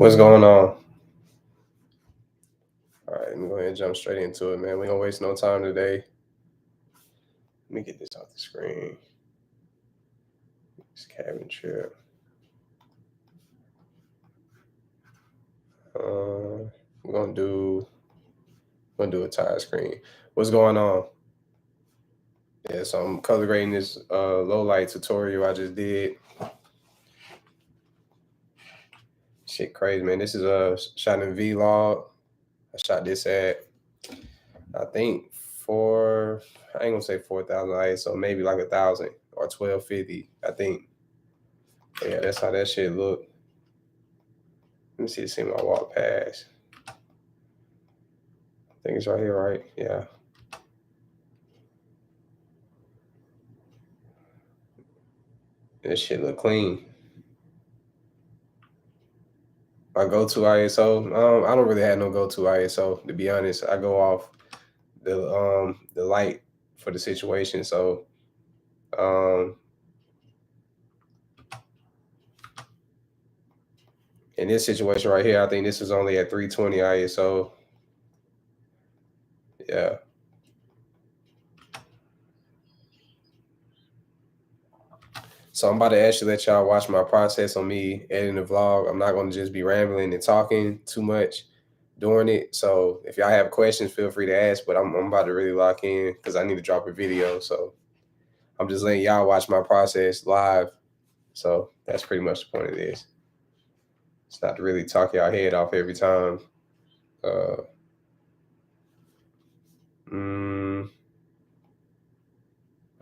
What's going on? All right, let me go ahead and jump straight into it, man. We don't waste no time today. Let me get this off the screen. This cabin trip. We're gonna do a tire screen. What's going on? Yeah, so I'm color grading this low light tutorial I just did. Shit, crazy, man. This is a shot in vlog. I shot this at I think I ain't gonna say 4,000 ISO, maybe like 1,000 or 1250. I think. But yeah, that's how that shit look. Let me see my walk past. I think it's right here, right? Yeah. This shit look clean. My go-to ISO, I don't really have no go-to ISO, to be honest. I go off the light for the situation. So in this situation right here, I think this is only at 320 ISO. Yeah. So I'm about to actually let y'all watch my process on me editing the vlog. I'm not going to just be rambling and talking too much during it. So if y'all have questions, feel free to ask, but I'm about to really lock in because I need to drop a video. So I'm just letting y'all watch my process live. So that's pretty much the point of this. It's not to really talk y'all head off every time. All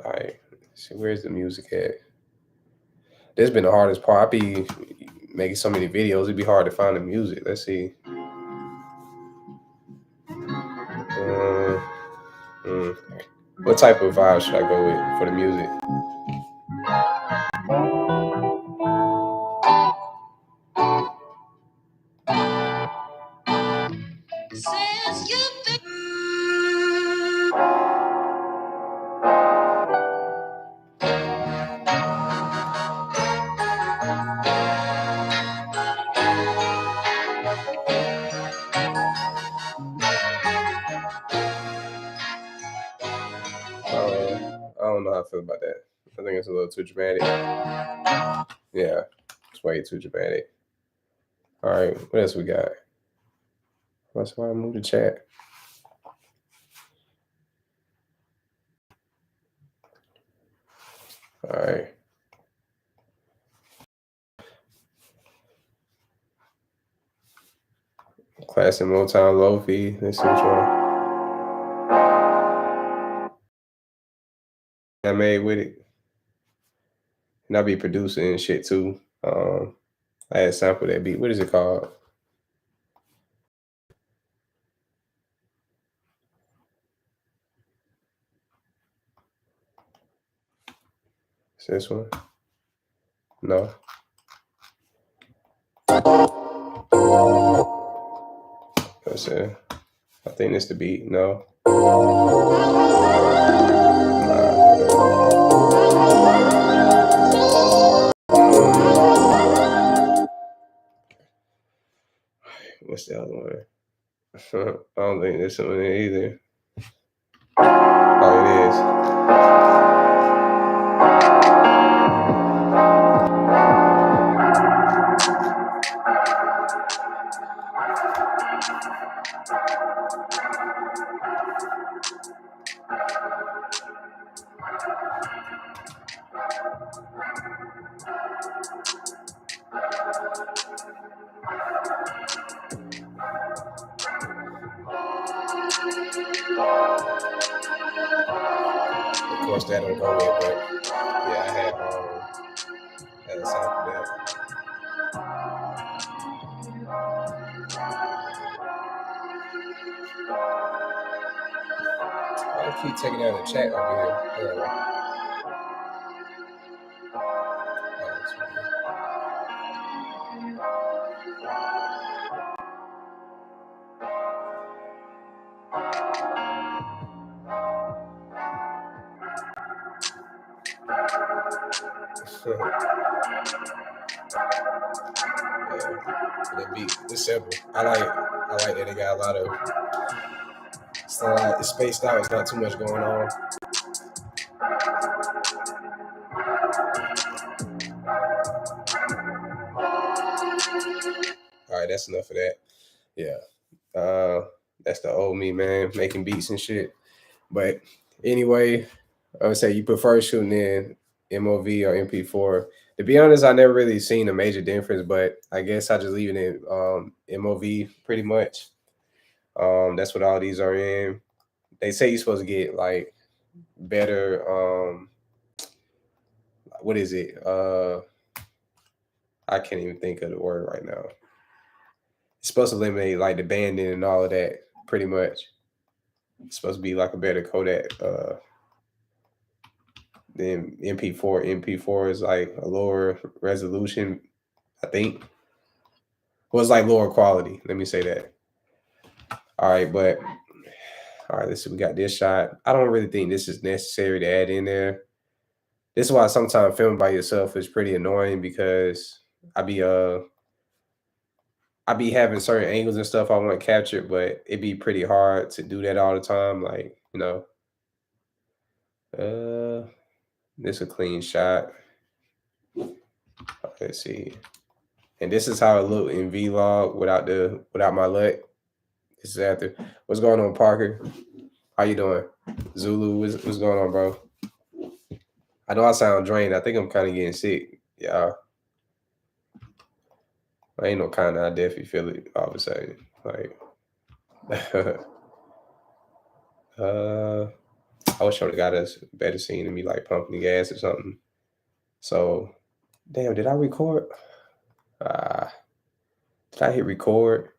right. See, where's the music at? This has been the hardest part. I be making so many videos, it'd be hard to find the music. Let's see. What type of vibe should I go with for the music? I don't know how I feel about that. I think it's a little too dramatic. Yeah, it's way too dramatic. All right, what else we got? That's why I moved the chat. All right. Classic Motown Lo-Fi. Let's see which one I made with it. And I be producing and shit too. I had sampled that beat. What is it called? Is this one? No. That's it. I think it's the beat. No. What's the other one? I don't think there's something there either. Oh, it is. Of course, that don't go with, but yeah, I had a sample that. I keep taking out the chat over here. Yeah, And that beat, it's simple. I like that they got a lot of. It's not like it's spaced out. It's not too much going on. All right, that's enough of that. Yeah. That's the old me, man, making beats and shit. But anyway, I would say you prefer shooting in MOV or MP4. To be honest, I never really seen a major difference, but I guess I just leave it in MOV pretty much. That's what all these are in. They say you're supposed to get like better. What is it? I can't even think of the word right now. It's supposed to eliminate like the banding and all of that, pretty much. It's supposed to be like a better Kodak than MP4. MP4 is like a lower resolution, I think. Well, it's like lower quality. Let me say that. All right, but all right, let's see. We got this shot. I don't really think this is necessary to add in there. This is why sometimes filming by yourself is pretty annoying because I be uh I be having certain angles and stuff I want captured, but it'd be pretty hard to do that all the time. Like, this a clean shot. Let's see. And this is how it looked in vlog without my LUT. This is after. What's going on, Parker? How you doing? Zulu, what's going on, bro? I know I sound drained. I think I'm kind of getting sick. Yeah. I ain't no kind of. I definitely feel it all of a sudden. Like, I wish I would have got us better scene than me like pumping the gas or something. So, damn, did I record? Did I hit record?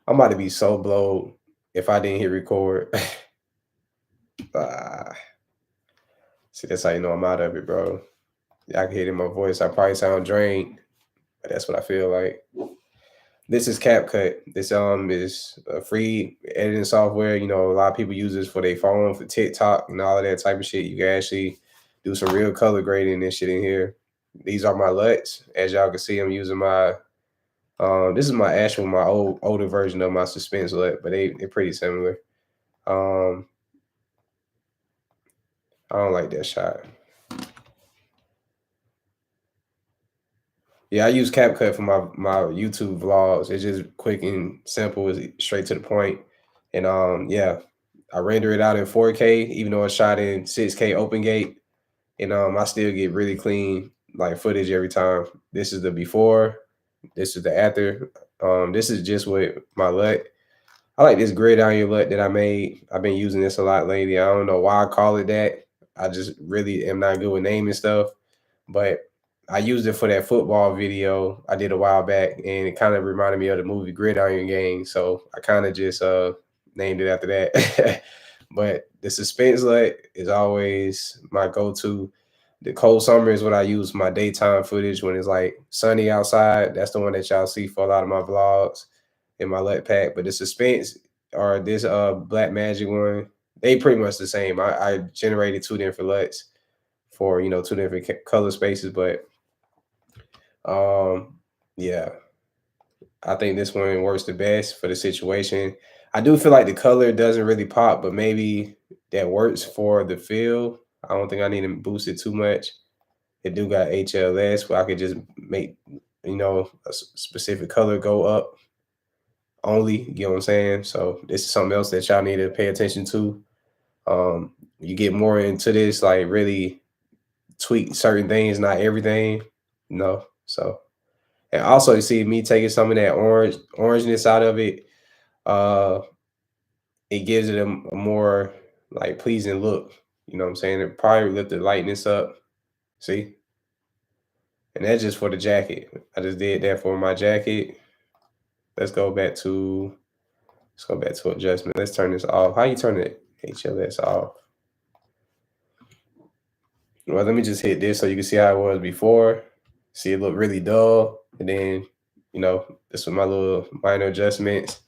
I'm about to be so blowed if I didn't hit record. See, that's how you know I'm out of it, bro. I can hear it in my voice. I probably sound drained, but that's what I feel like. This is CapCut. This is a free editing software. A lot of people use this for their phone, for TikTok, and all of that type of shit. You can actually do some real color grading and shit in here. These are my LUTs. As y'all can see, I'm using my this is my older version of my suspense LUT, but they're pretty similar. I don't like that shot. Yeah, I use CapCut for my YouTube vlogs. It's just quick and simple, it's straight to the point. And yeah, I render it out in 4K, even though it's shot in 6K open gate. And I still get really clean like footage every time. This is the before, this is the after. This is just with my LUT. I like this grid on your LUT that I made. I've been using this a lot lately. I don't know why I call it that. I just really am not good with naming stuff. But I used it for that football video I did a while back, and it kind of reminded me of the movie Gridiron Gang. So I kind of just named it after that. But the suspense LUT is always my go-to. The cold summer is what I use for my daytime footage when it's like sunny outside. That's the one that y'all see for a lot of my vlogs in my LUT pack. But the suspense or this Black Magic one, they pretty much the same. I generated two different LUTs for two different color spaces, but yeah, I think this one works the best for the situation. I do feel like the color doesn't really pop, but maybe that works for the feel. I don't think I need to boost it too much. It do got HLS where I could just make a specific color go up only. You know what I'm saying? So this is something else that y'all need to pay attention to. You get more into this, like really tweak certain things, not everything. So. And also, you see me taking some of that orangeness out of it. It gives it a more like pleasing look. You know what I'm saying? It probably lift the lightness up. See? And that's just for the jacket. I just did that for my jacket. Let's go back to adjustment. Let's turn this off. How you turn it HLS off? Well, let me just hit this so you can see how it was before. See, it looked really dull. And then, this was my little minor adjustments.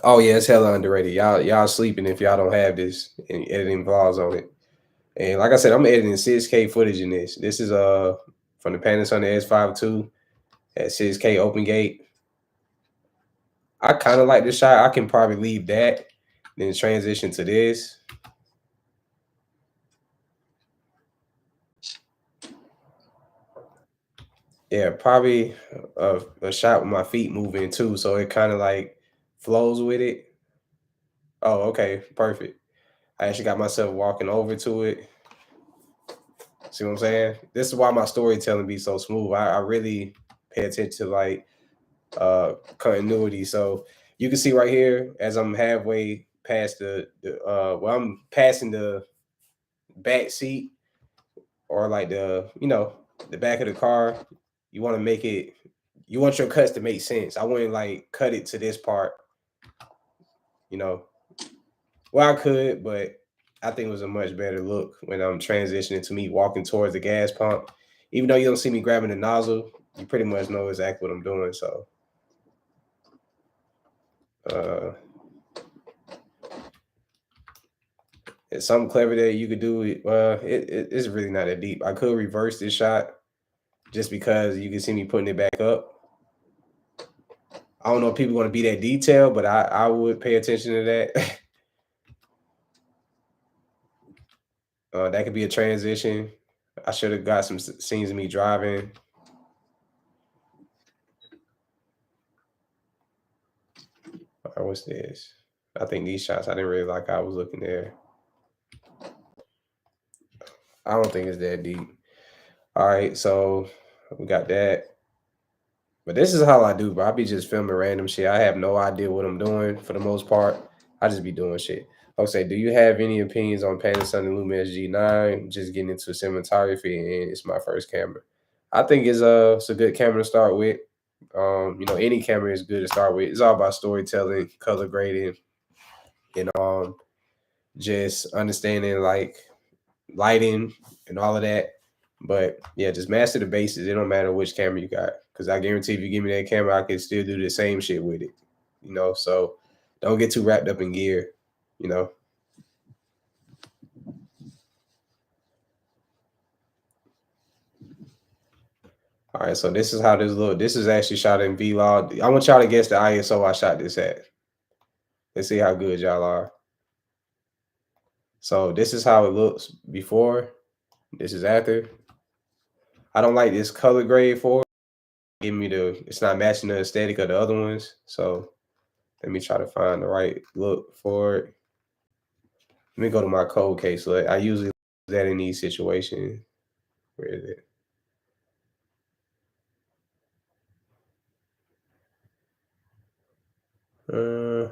Oh yeah, it's hella underrated. Y'all sleeping if y'all don't have this and editing vlogs on it. And like I said, I'm editing 6K footage in this. This is from the Panasonic S5 II. at 6K open gate. I kind of like this shot. I can probably leave that, then transition to this. Yeah, probably a shot with my feet moving too, so it kind of like flows with it. Oh, okay, perfect. I actually got myself walking over to it. See what I'm saying? This is why my storytelling be so smooth. I really pay attention to like continuity. So you can see right here as I'm halfway past well, I'm passing the back seat or like the back of the car. You want to make it you want your cuts to make sense. I wouldn't like cut it to this part, you know. Well, I could, but I think it was a much better look when I'm transitioning to me walking towards the gas pump. Even though you don't see me grabbing the nozzle, you pretty much know exactly what I'm doing. So uh it's something clever that you could do. It's really not that deep. I could reverse this shot just because you can see me putting it back up. I don't know if people want to be that detailed, but I would pay attention to that. That could be a transition. I should have got some scenes of me driving. What's this? I think these shots I didn't really like how I was looking there. I don't think it's that deep. All right, so we got that. But this is how I do, bro. I be just filming random shit. I have no idea what I'm doing for the most part. I just be doing shit. Okay, do you have any opinions on Panasonic Lumens G9? Just getting into cinematography, and it's my first camera. I think it's a good camera to start with. Any camera is good to start with. It's all about storytelling, color grading, and just understanding like lighting and all of that. But yeah, just master the basics. It don't matter which camera you got, because I guarantee if you give me that camera, I can still do the same shit with it. So don't get too wrapped up in gear. You know. All right, so this is how this look. This is actually shot in vlog. I want y'all to guess the ISO I shot this at. Let's see how good y'all are. So this is how it looks before. This is after. I don't like this color grade for it. Give me it's not matching the aesthetic of the other ones. So let me try to find the right look for it. Let me go to my code case. So I usually use that in these situations. Where is it? The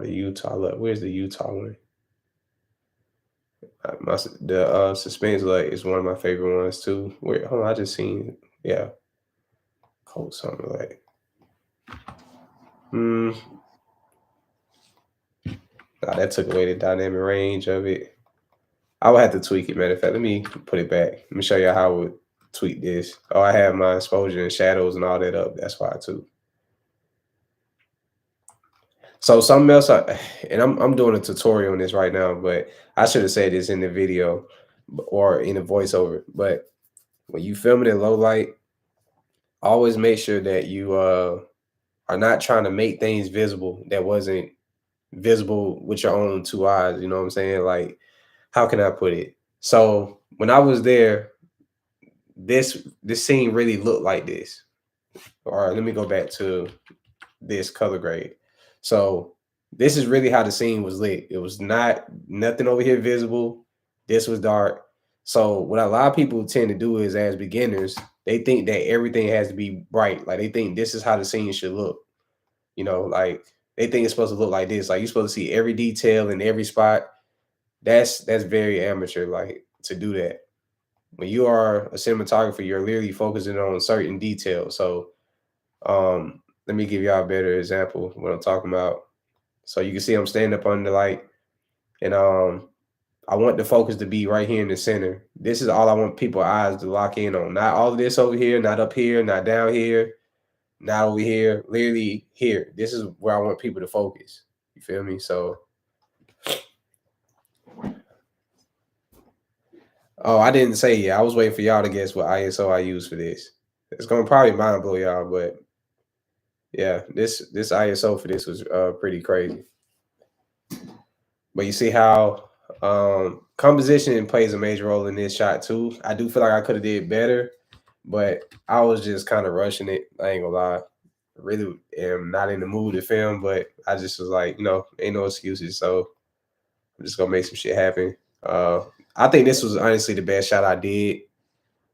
Utah look. Where's the Utah one? The suspense look is one of my favorite ones too. Where hold on, I just seen yeah, code something like. Hmm. Nah, that took away the dynamic range of it. I would have to tweak it. Matter of fact, let me put it back. Let me show you how I would tweak this. Oh, I have my exposure and shadows and all that up. That's why too. So something else, and I'm doing a tutorial on this right now, but I should have said this in the video or in the voiceover. But when you film it in low light, always make sure that you are not trying to make things visible that wasn't visible with your own two eyes. You know what I'm saying? Like, how can I put it? So when I was there, this scene really looked like this. Or let me go back to this color grade. So this is really how the scene was lit. It was not nothing over here visible. This was dark. So what a lot of people tend to do is as beginners, they think that everything has to be bright. Like they think this is how the scene should look. Like they think it's supposed to look like this. Like you're supposed to see every detail in every spot. That's very amateur, like to do that. When you are a cinematographer, you're literally focusing on certain details. So let me give y'all a better example of what I'm talking about. So you can see I'm standing up under the light, and I want the focus to be right here in the center. This is all I want people's eyes to lock in on. Not all of this over here, not up here, not down here, not over here, literally here. This is where I want people to focus. You feel me? So oh, I didn't say yeah. I was waiting for y'all to guess what ISO I use for this. It's gonna probably mind blow y'all, but yeah, this ISO for this was pretty crazy. But you see how composition plays a major role in this shot too. I do feel like I could have did better, but I was just kind of rushing it. I ain't gonna lie. Really am not in the mood to film, but I just was like, ain't no excuses. So I'm just gonna make some shit happen. Uh, I think this was honestly the best shot I did.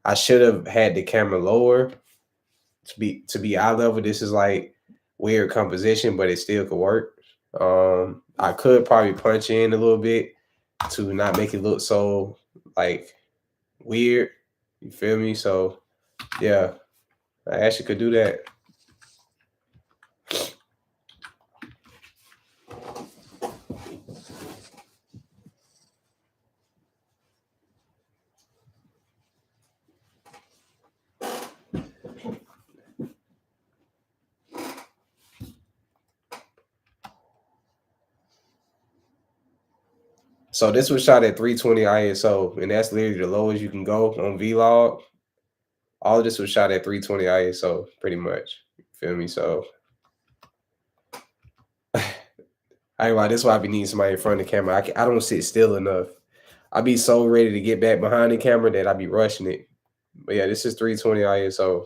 I should have had the camera lower to be eye level. This is like weird composition, but it still could work. I could probably punch in a little bit to not make it look so like weird. You feel me? So yeah, I actually could do that. So this was shot at 320 ISO, and that's literally the lowest you can go on Vlog. All of this was shot at 320 ISO, pretty much. You feel me? So I ain't lie, this is why I be needing somebody in front of the camera. I don't sit still enough. I be so ready to get back behind the camera that I be rushing it. But yeah, this is 320 ISO.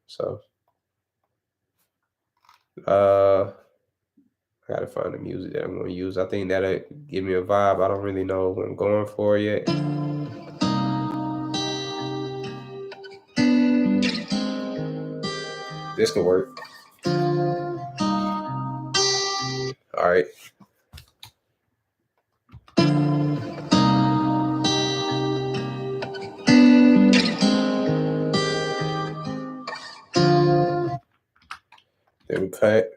So I gotta find the music that I'm gonna use. I think that'll give me a vibe. I don't really know what I'm going for yet. This could work. All right. Then we cut.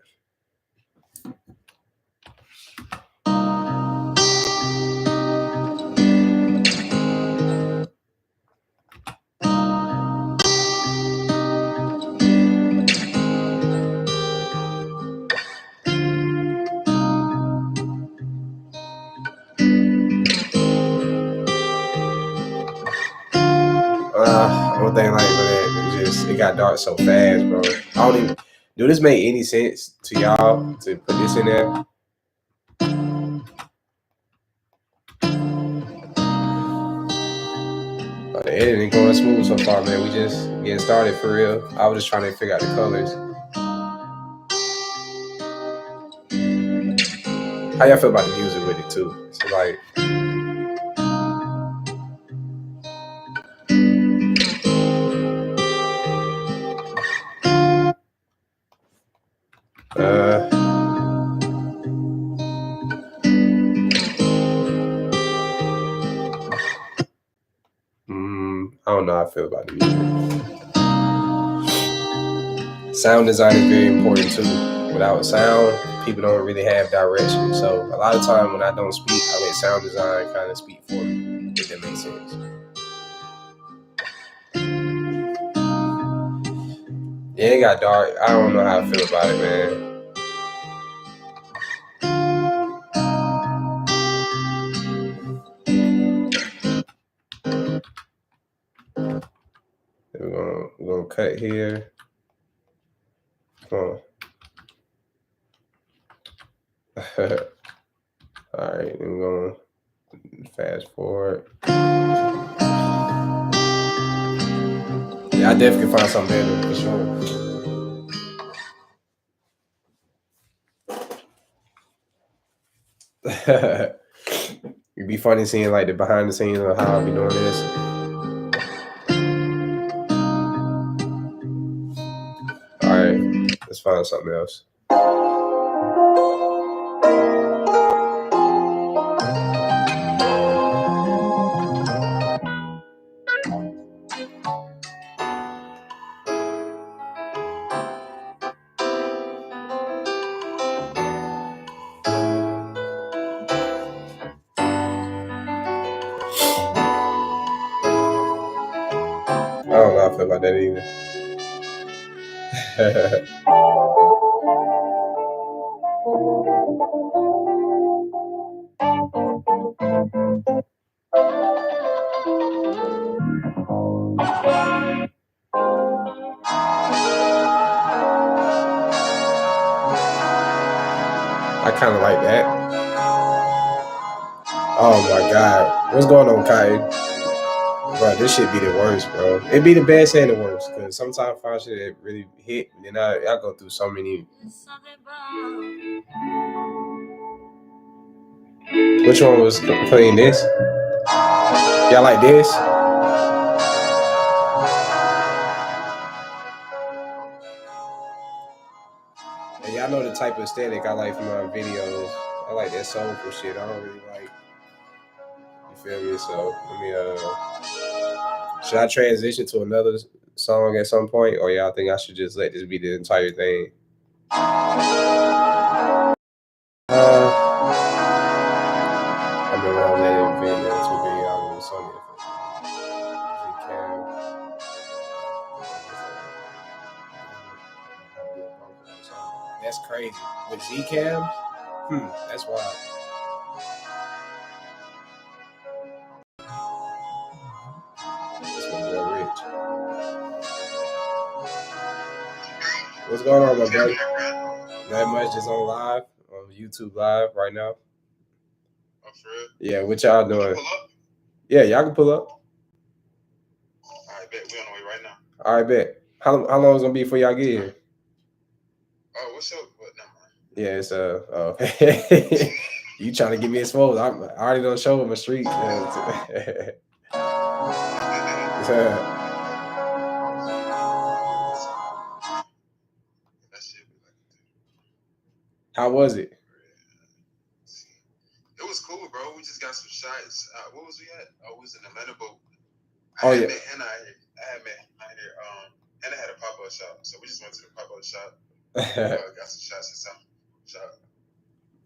One thing like that, it got dark so fast, bro. I don't even. Do this make any sense to y'all to put this in there? The editing going smooth so far, man. We just getting started for real. I was just trying to figure out the colors. How y'all feel about the music with it too? So like, I don't know how I feel about the music. Sound design is very important too. Without sound, people don't really have direction. So a lot of time when I don't speak, I let sound design kind of speak for me, if that makes sense. Yeah, it got dark. I don't know how I feel about it, man. We're gonna cut here. Come on. All right, then we're gonna fast forward. Yeah, I definitely can find something better for sure. It'd be funny seeing like the behind the scenes of how I be doing this. All right, let's find something else. I don't know how I feel about that either. kind of like that. Oh my god, what's going on, Kai? Bro, this shit be the worst, bro. It be the best and the worst, cause sometimes I find shit that really hit, and then I go through so many. Which one was playing this? Y'all like this? And y'all know the type of aesthetic I like from my videos. I like that soulful shit. I don't really like. You feel me? So let me. Should I transition to another song at some point, or y'all think I should just let this be the entire thing? I remember I was at an event that was two video album with Sony. That's crazy. With Z cams? That's wild. This one boy Rich. What's going on, my brother? Not much, just on live, on YouTube live right now. Oh, for real? Yeah, what y'all doing? Pull up? Yeah, y'all can pull up. Alright, bet. We on the way right now. Alright, bet. How long is it gonna be before y'all get here? Oh, what's up? What number? Yeah, it's you trying to get me exposed. I already done show my street. How was it? It was cool, bro. We just got some shots. What was we at? Oh, we was in Atlanta, but Oh, I yeah. had met Hannah out here. Hannah had a pop-up shop, so we just went to the pop-up shop. Got some shots and some shop.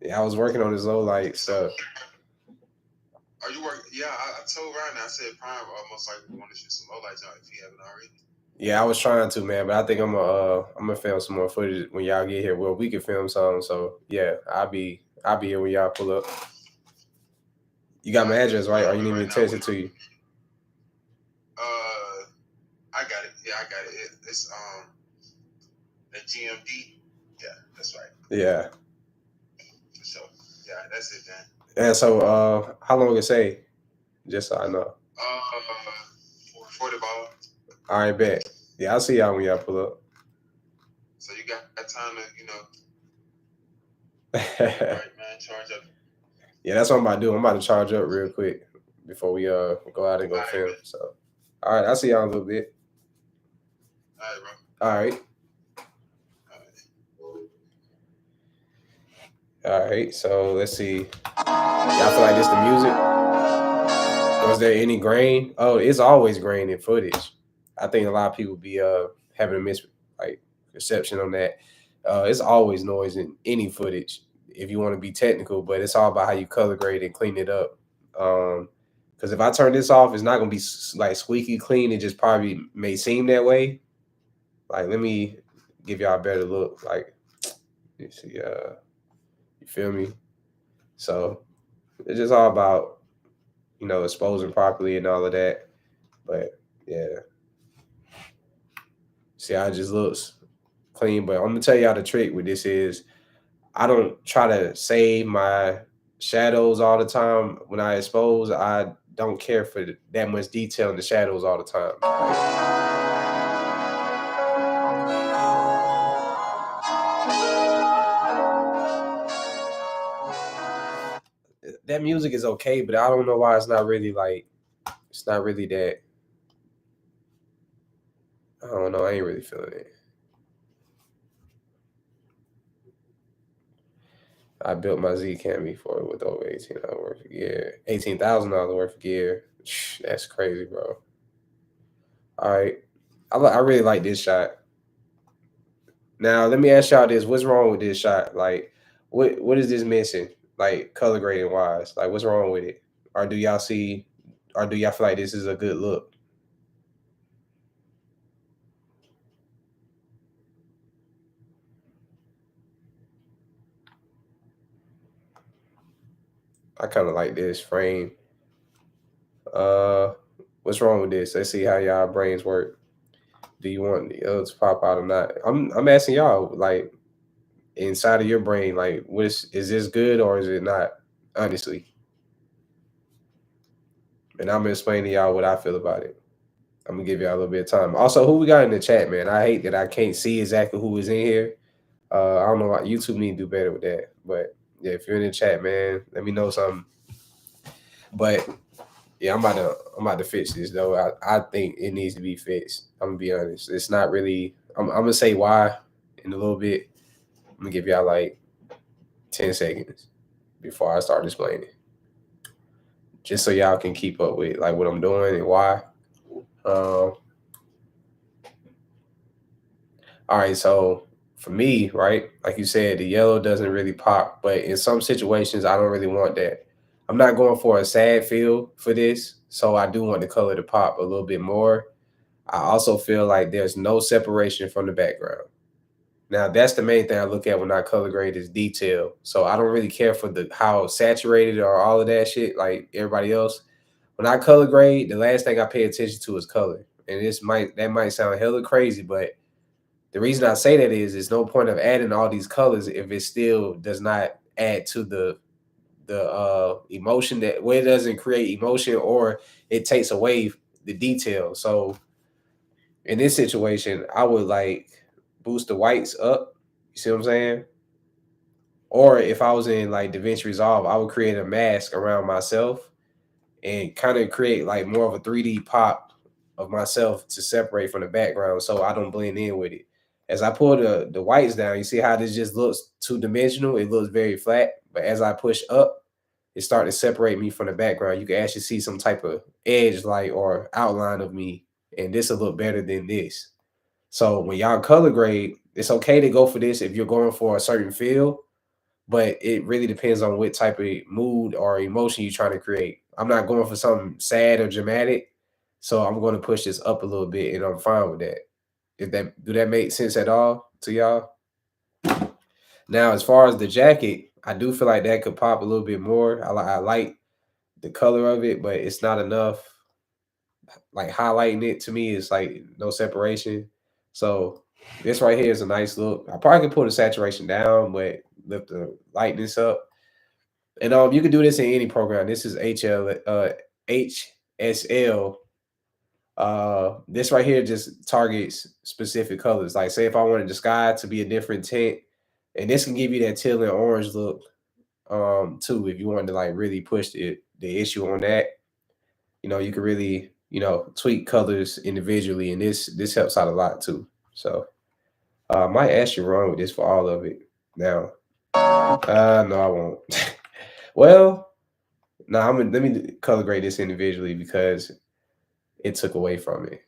Yeah, I was working on this low light stuff. Are you working? Yeah, I told Ryan. I said Prime almost like we want to shoot some low lights out if he haven't already. Yeah, I was trying to, man, but I think I'm gonna film some more footage when y'all get here. Well, we can film some, so yeah, I'll be here when y'all pull up. You got my address, right? Or you need me to text it to you? I got it. Yeah, I got it. It's the GMD. Yeah, that's right. Yeah. So yeah, that's it, then. Yeah. So how long it say? Just so I know. 40 ball. All right, bet. Yeah, I'll see y'all when y'all pull up. So you got time to, right, man, charge up. Yeah, that's what I'm about to do. I'm about to charge up real quick before we go out and go film. Man. So, all right, I'll see y'all in a little bit. All right, bro. All right. All right. So let's see. Y'all feel like this the music? Was there any grain? Oh, it's always grain in footage. I think a lot of people be having a misperception on that. It's always noise in any footage if you want to be technical, but it's all about how you color grade and clean it up. Because if I turn this off, it's not gonna be like squeaky clean. It just probably may seem that way. Like, let me give y'all a better look. Like, you see, you feel me? So it's just all about, exposing properly and all of that. But yeah, see how it just looks clean. But I'm gonna tell y'all the trick with this is I don't try to save my shadows all the time when I expose. I don't care for that much detail in the shadows all the time. That music is okay, but I don't know why it's not really that. I don't know. I ain't really feeling it. I built my Z Cam before with over $18 worth of gear, $18,000 worth of gear. That's crazy, bro. All right, I really like this shot. Now let me ask y'all this: what's wrong with this shot? Like, what is this missing? Like, color grading wise, like, what's wrong with it? Or do y'all feel like this is a good look? I kind of like this frame. What's wrong with this? Let's see how y'all brains work. Do you want the other to pop out or not? I'm asking y'all, like, inside of your brain, like is this good or is it not? Honestly, and I'm gonna explain to y'all what I feel about it. I'm gonna give y'all a little bit of time. Also, who we got in the chat, man? I hate that I can't see exactly who is in here. I don't know why YouTube need to do better with that. But yeah, if you're in the chat, man, let me know something. But yeah, I'm about to fix this though. I think it needs to be fixed. I'm gonna be honest. It's not really. I'm gonna say why in a little bit. I'm gonna give y'all like 10 seconds before I start explaining, just so y'all can keep up with like what I'm doing and why. Um, all right, so for me, right, like you said, the yellow doesn't really pop, but in some situations, I don't really want that. I'm not going for a sad feel for this, so I do want the color to pop a little bit more. I also feel like there's no separation from the background. Now that's the main thing I look at when I color grade is detail. So I don't really care for the how saturated or all of that shit like everybody else. When I color grade, the last thing I pay attention to is color. And that might sound hella crazy, but the reason I say that is there's no point of adding all these colors if it still does not add to the emotion that where it doesn't create emotion or it takes away the detail. So in this situation, I would like boost the whites up. You see what I'm saying? Or if I was in like DaVinci Resolve, I would create a mask around myself and kind of create like more of a 3D pop of myself to separate from the background so I don't blend in with it. As I pull the whites down, you see how this just looks two dimensional? It looks very flat. But as I push up, it started to separate me from the background. You can actually see some type of edge light or outline of me. And this will look better than this. So when y'all color grade, it's okay to go for this if you're going for a certain feel, but it really depends on what type of mood or emotion you're trying to create. I'm not going for something sad or dramatic, so I'm going to push this up a little bit, and I'm fine with that. If that do that make sense at all to y'all? Now, as far as the jacket, I do feel like that could pop a little bit more. I like the color of it, but it's not enough. Like highlighting it to me is like no separation. So this right here is a nice look. I probably could pull the saturation down, but lift the lightness up. And you can do this in any program. This is HSL. This right here just targets specific colors. Like say if I wanted the sky to be a different tint, and this can give you that teal and orange look too if you wanted to like really push the issue on that. You can really, tweak colors individually, and this helps out a lot too. So I might ask you run with this for all of it. Now, no, I won't. Well, no, let me color grade this individually because it took away from it.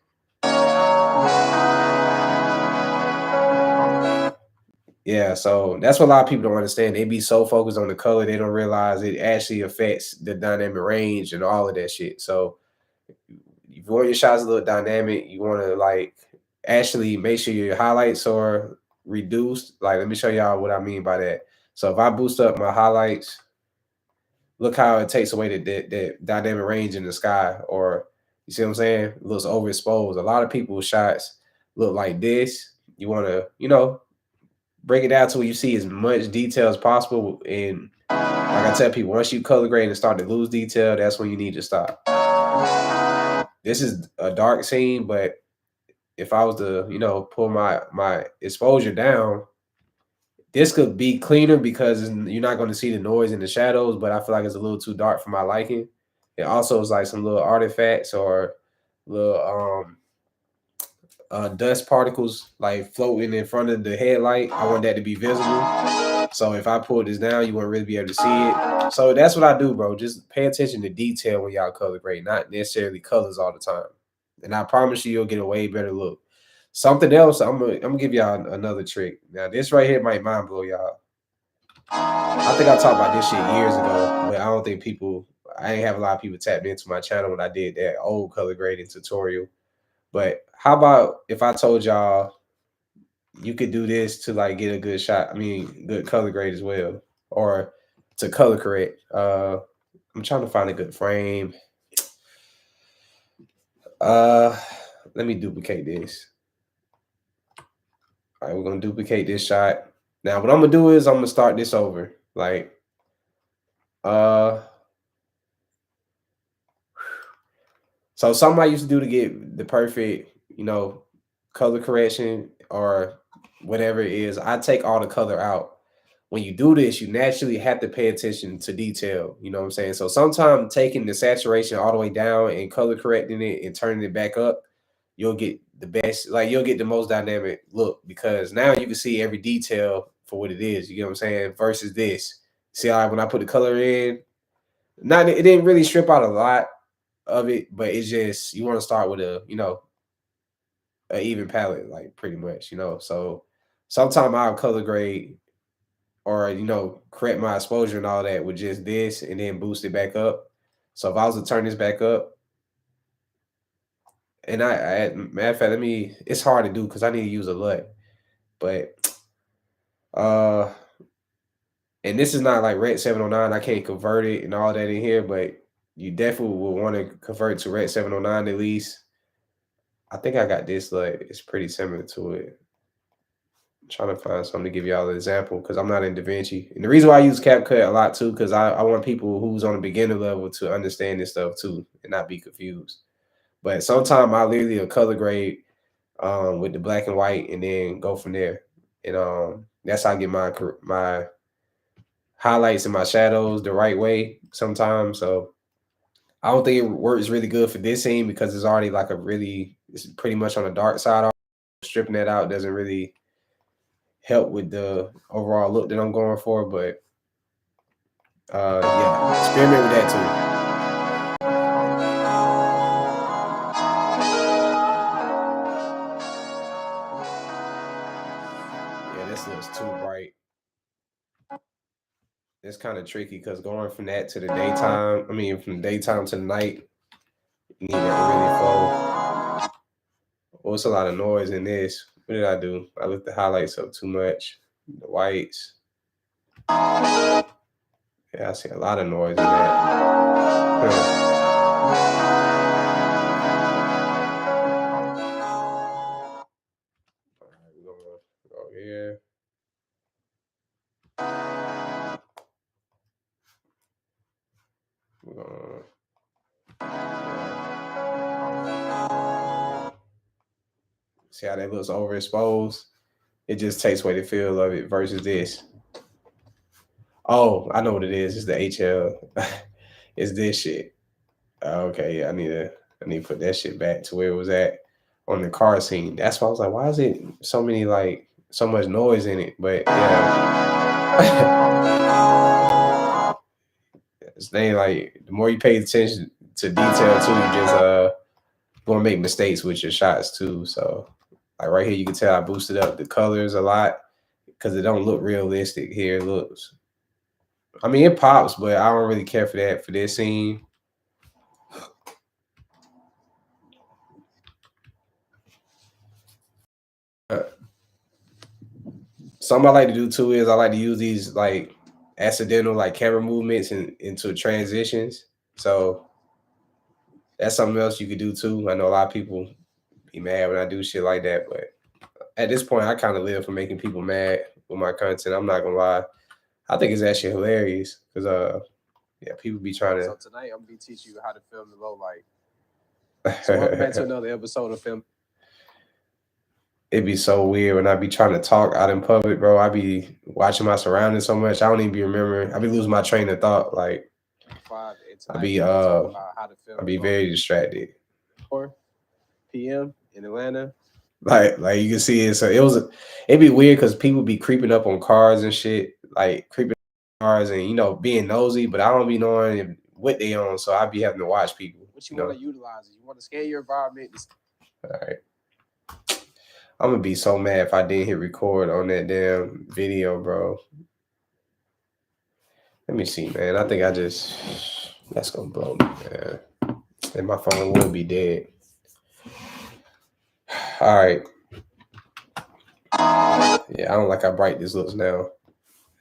Yeah, so that's what a lot of people don't understand. They be so focused on the color, they don't realize it actually affects the dynamic range and all of that shit. So if you want your shots a little dynamic, you want to like actually make sure your highlights are reduced. Like, let me show y'all what I mean by that. So if I boost up my highlights, look how it takes away the dynamic range in the sky, or you see what I'm saying? It looks overexposed. A lot of people's shots look like this. You want to, break it down to where you see as much detail as possible. And like I tell people, once you color grade and start to lose detail, that's when you need to stop. This is a dark scene, but if I was to, pull my exposure down, this could be cleaner because you're not going to see the noise in the shadows, but I feel like it's a little too dark for my liking. It also is like some little artifacts or little dust particles like floating in front of the headlight. I want that to be visible. So if I pull this down, you won't really be able to see it. So that's what I do, bro. Just pay attention to detail when y'all color grade, not necessarily colors all the time. And I promise you, you'll get a way better look. Something else, I'm gonna give y'all another trick. Now, this right here might mind blow y'all. I think I talked about this shit years ago, but I don't think I ain't have a lot of people tapped into my channel when I did that old color grading tutorial. But how about if I told y'all you could do this to like get a good shot? I mean, good color grade as well, or to color correct. I'm trying to find a good frame. Uh, Let me duplicate this. All right, we're gonna duplicate this shot. Now what I'm gonna do is I'm gonna start this over. Like, uh, so something I used to do to get the perfect, color correction or whatever it is, I take all the color out. When you do this, you naturally have to pay attention to detail. You know what I'm saying? So sometimes taking the saturation all the way down and color correcting it and turning it back up, you'll get the best, like you'll get the most dynamic look because now you can see every detail for what it is. You get what I'm saying? Versus this. See how when I put the color in, not it didn't really strip out a lot of it, but it's just you want to start with a even palette, like pretty much, So sometimes I'll color grade or correct my exposure and all that with just this and then boost it back up. So if I was to turn this back up, and matter of fact, it's hard to do because I need to use a LUT, but uh, and this is not like Red 709. I can't convert it and all that in here, but you definitely will want to convert to Red 709 at least. I think I got this LUT. It's pretty similar to it. I'm trying to find something to give y'all an example because I'm not in DaVinci. And the reason why I use CapCut a lot too, because I want people who's on a beginner level to understand this stuff too and not be confused. But sometimes I literally a color grade with the black and white and then go from there. And that's how I get my highlights and my shadows the right way sometimes. So I don't think it works really good for this scene because it's already like it's pretty much on the dark side. Stripping that out doesn't really help with the overall look that I'm going for, but yeah, experiment with that too. Yeah, this looks too bright. It's kind of tricky because going from that to the daytime, from the daytime to the night, you need that to really flow. Well, it's a lot of noise in this. What did I do? I left the highlights up too much. The whites. Yeah, I see a lot of noise in that. All right, we're gonna go here. We're gonna see how that looks overexposed. It just takes away the feel of it versus this. Oh, I know what it is. It's the HL. It's this shit. Okay, yeah, I need to put that shit back to where it was at on the car scene. That's why I was like, why is it so much noise in it? But yeah. It's like the more you pay attention to detail too, you just gonna make mistakes with your shots too. So like right here you can tell I boosted up the colors a lot because it don't look realistic here. It looks, it pops, but I don't really care for that for this scene. Something I like to do too is I like to use these like accidental like camera movements into transitions. So that's something else you could do too. I know a lot of people be mad when I do shit like that, but at this point I kind of live for making people mad with my content. I'm not gonna lie. I think it's actually hilarious because yeah, people be trying to. So tonight I'm gonna be teaching you how to film the low light. So welcome back to another episode of Film. It'd be so weird when I be trying to talk out in public, bro. I be watching my surroundings so much. I don't even be remembering. I be losing my train of thought. Like I be very distracted. 4 p.m. in Atlanta. Like you can see it. So it'd be weird because people be creeping up on cars and shit. Like creeping on cars and being nosy, but I don't be knowing what they on. So I be having to watch people. What you want to utilize? You want to scan your environment. All right. I'm gonna be so mad if I didn't hit record on that damn video, bro. Let me see, man. I think that's gonna blow me, man. And my phone will be dead. All right. Yeah, I don't like how bright this looks now.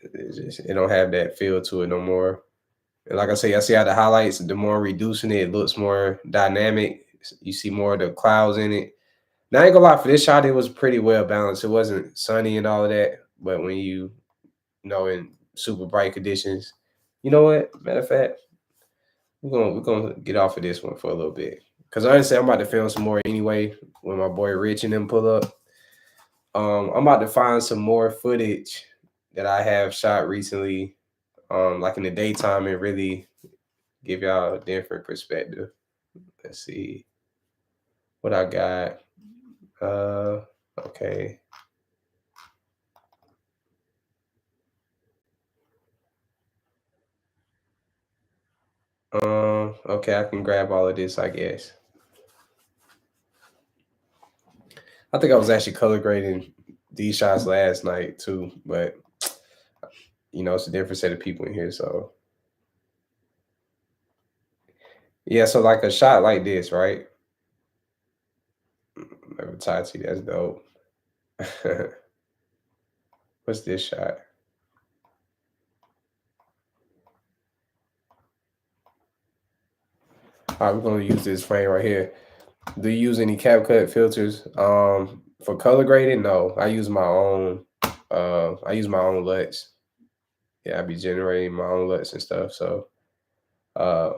It don't have that feel to it no more. And like I say, I see how the highlights, the more reducing it looks more dynamic. You see more of the clouds in it. Now, I ain't gonna lie, for this shot, it was pretty well balanced. It wasn't sunny and all of that. but when in super bright conditions, you know what? Matter of fact, we're gonna get off of this one for a little bit. Cause honestly, I'm about to film some more anyway when my boy Rich and them pull up. I'm about to find some more footage that I have shot recently, like in the daytime, and really give y'all a different perspective. Let's see what I got. Okay. Okay, I can grab all of this, I guess. I think I was actually color grading these shots last night too, but it's a different set of people in here. So yeah, so like a shot like this, right? Tati, that's dope. What's this shot? All right, we're gonna use this frame right here. Do you use any CapCut filters? For color grading, no. I use my own. I use my own LUTs. Yeah, I be generating my own LUTs and stuff. So, uh,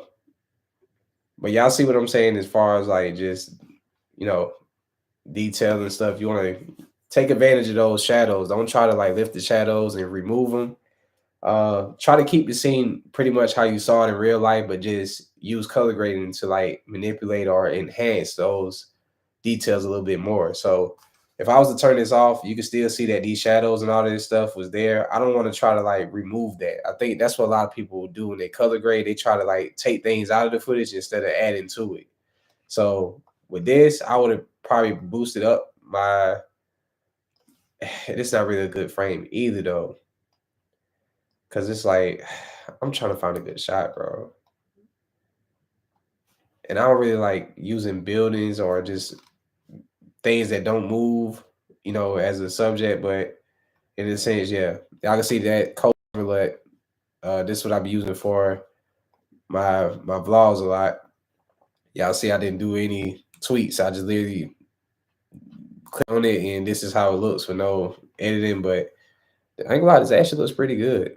but y'all see what I'm saying as far as like just you know detail and stuff. You want to take advantage of those shadows. Don't try to like lift the shadows and remove them. Try to keep the scene pretty much how you saw it in real life, but just use color grading to like manipulate or enhance those details a little bit more. So if I was to turn this off, you can still see that these shadows and all this stuff was there. I don't want to try to like remove that. I think that's what a lot of people do when they color grade. They try to like take things out of the footage instead of adding to it. So with this, I would have probably boosted up my. It's not really a good frame either though, because it's like I'm trying to find a good shot, bro. And I don't really like using buildings or just things that don't move, as a subject. But in a sense, yeah, y'all can see that color overlay. This is what I be using for my vlogs a lot. Y'all see I didn't do any tweets. I just literally click on it and this is how it looks with no editing. But I ain't gonna lie, this actually looks pretty good.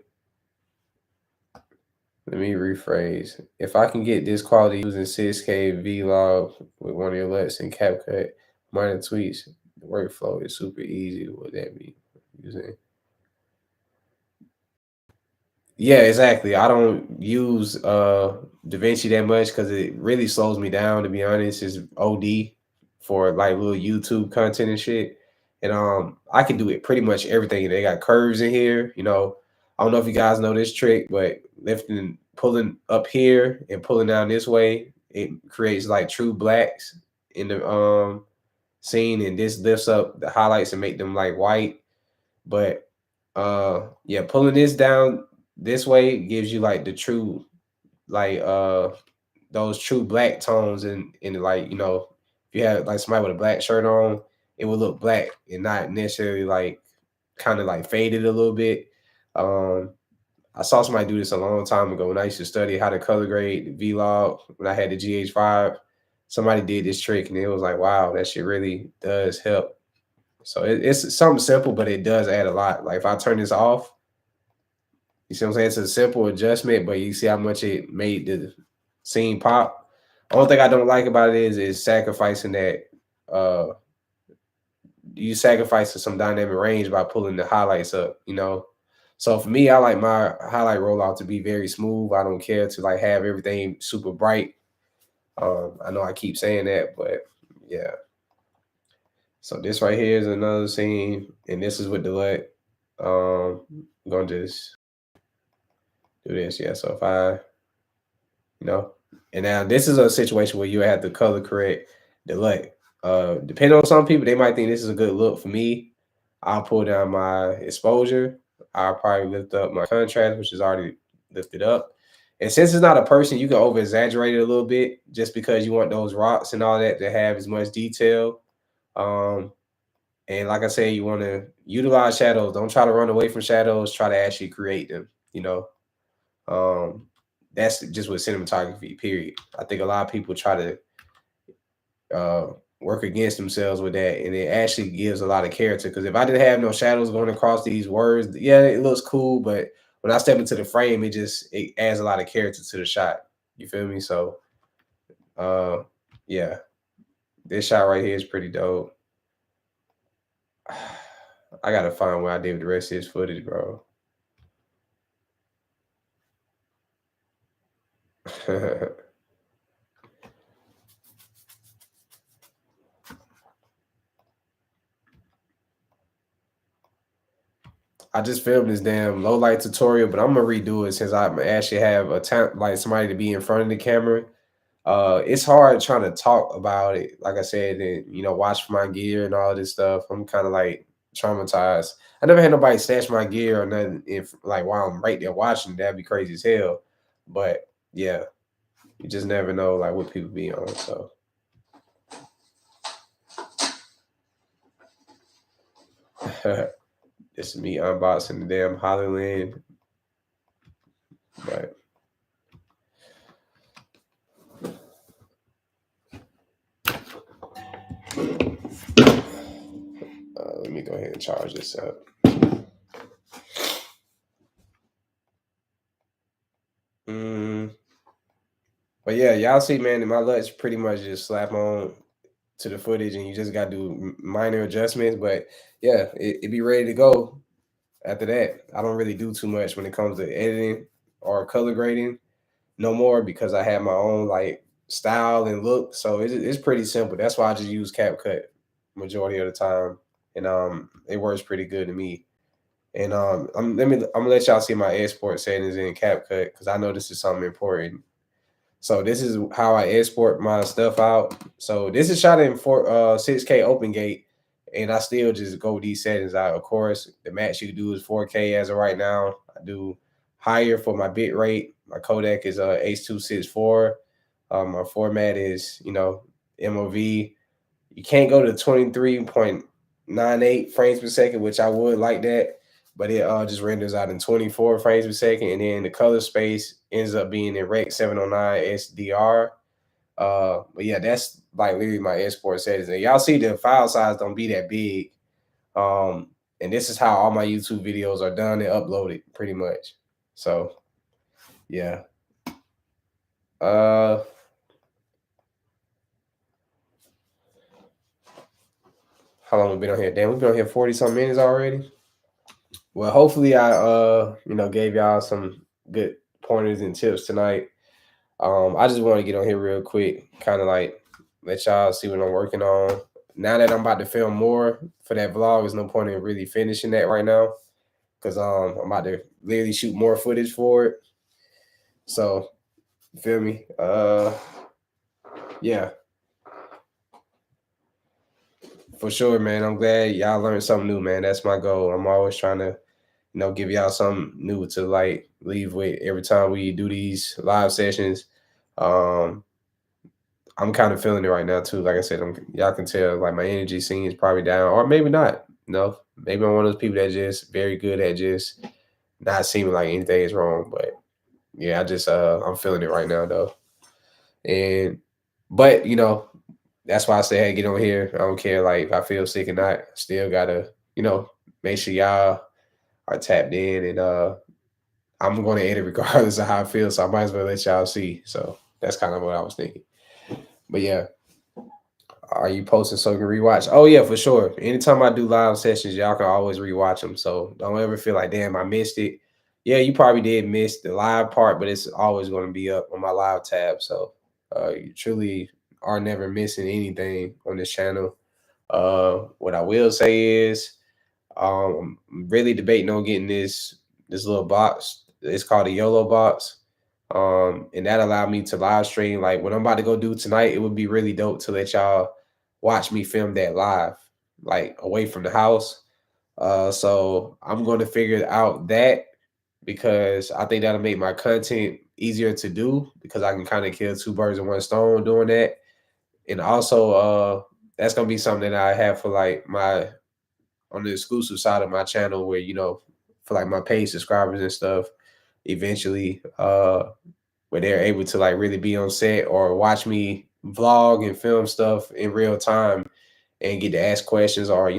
Let me rephrase. If I can get this quality using 6K vlog with one of your LUTs and CapCut, minor tweets, the workflow is super easy. What that mean? Using Yeah, exactly. I don't use DaVinci that much because it really slows me down. To be honest, it's OD for like little YouTube content and shit. And I can do it pretty much everything. They got curves in here. I don't know if you guys know this trick, but lifting, pulling up here and pulling down this way, it creates like true blacks in the scene, and this lifts up the highlights and make them like white. But yeah, pulling this down this way gives you like the true like those true black tones in like, if you have like somebody with a black shirt on, it will look black and not necessarily like kind of like faded a little bit. Um I saw somebody do this a long time ago when I used to study how to color grade the vlog when I had the GH5. Somebody did this trick and it was like, wow, that shit really does help. So it's something simple, but it does add a lot. Like if I turn this off, you see what I'm saying? It's a simple adjustment, but you see how much it made the scene pop. Only thing I don't like about it is sacrificing that. You sacrificing some dynamic range by pulling the highlights up. So for me, I like my highlight rollout to be very smooth. I don't care to like have everything super bright. I know I keep saying that, but yeah. So this right here is another scene, and this is with the LUT. I'm gonna just do this, yeah. So if you know, and now this is a situation where you have to color correct the LUT. Depending on some people, they might think this is a good look. For me, I'll pull down my exposure. I'll probably lift up my contrast, which is already lifted up. And since it's not a person, you can over exaggerate it a little bit just because you want those rocks and all that to have as much detail. Um, And like I said, you want to utilize shadows. Don't try to run away from shadows. Try to actually create them. Um, that's just with cinematography. Period. I think a lot of people try to work against themselves with that, and it actually gives a lot of character. Because if I didn't have no shadows going across these words, yeah, it looks cool, but when I step into the frame, it adds a lot of character to the shot. You feel me? So, uh, yeah, this shot right here is pretty dope. I gotta find what I did with the rest of his footage, bro. I just filmed this damn low light tutorial, but I'm gonna redo it since I actually have a time like somebody to be in front of the camera. It's hard trying to talk about it, like I said, and watch for my gear and all this stuff. I'm kind of like traumatized. I never had nobody snatch my gear or nothing. If like while I'm right there watching, that'd be crazy as hell. But yeah, you just never know like what people be on. So this is me unboxing the damn Hollyland, but let me go ahead and charge this up. But yeah, y'all see, man, my Luts pretty much just slap on to the footage, and you just got to do minor adjustments. But yeah, it be ready to go after that. I don't really do too much when it comes to editing or color grading no more because I have my own like style and look. So it's pretty simple. That's why I just use CapCut majority of the time, and it works pretty good to me. And I'm gonna let y'all see my export settings in CapCut because I know this is something important. So this is how I export my stuff out. So this is shot in 6K open gate, and I still just go these settings out. Of course, the max you can do is 4K as of right now. I do higher for my bit rate. My codec is H.264. My format is MOV. You can't go to 23.98 frames per second, which I would like that, but it just renders out in 24 frames per second, and then the color space ends up being in Rec 709 SDR. But yeah, that's like literally my export settings. And y'all see the file size don't be that big. Um, and this is how all my YouTube videos are done and uploaded, pretty much. So yeah. Uh how long we been on here? Damn, we've been on here 40 some minutes already. Well, hopefully I gave y'all some good pointers and tips tonight. I just want to get on here real quick, kind of like let y'all see what I'm working on. Now that I'm about to film more for that vlog, there's no point in really finishing that right now because I'm about to literally shoot more footage for it. So, you feel me? Yeah, for sure, man. I'm glad y'all learned something new, man. That's my goal. I'm always trying to give y'all something new to like leave with every time we do these live sessions. Um, I'm kind of feeling it right now too. Like I said, y'all can tell like my energy seems probably down, or maybe not. No, maybe I'm one of those people that just very good at just not seeming like anything is wrong. But yeah, I'm feeling it right now though. And but that's why I say hey, get on here. I don't care like if I feel sick or not. Still gotta make sure y'all are tapped in, and I'm going to edit regardless of how I feel, so I might as well let y'all see. So that's kind of what I was thinking. But yeah, are you posting so you can rewatch? Oh yeah, for sure. Anytime I do live sessions, y'all can always rewatch them. So don't ever feel like, damn, I missed it. Yeah, you probably did miss the live part, but it's always going to be up on my live tab. So you truly are never missing anything on this channel. What I will say is I'm really debating on getting this little box. It's called a YOLO box. And that allowed me to live stream. Like what I'm about to go do tonight, it would be really dope to let y'all watch me film that live, like away from the house. So I'm going to figure out that because I think that'll make my content easier to do because I can kind of kill two birds with one stone doing that. And also, that's gonna be something that I have for like my on the exclusive side of my channel where for like my paid subscribers and stuff eventually where they're able to like really be on set or watch me vlog and film stuff in real time and get to ask questions or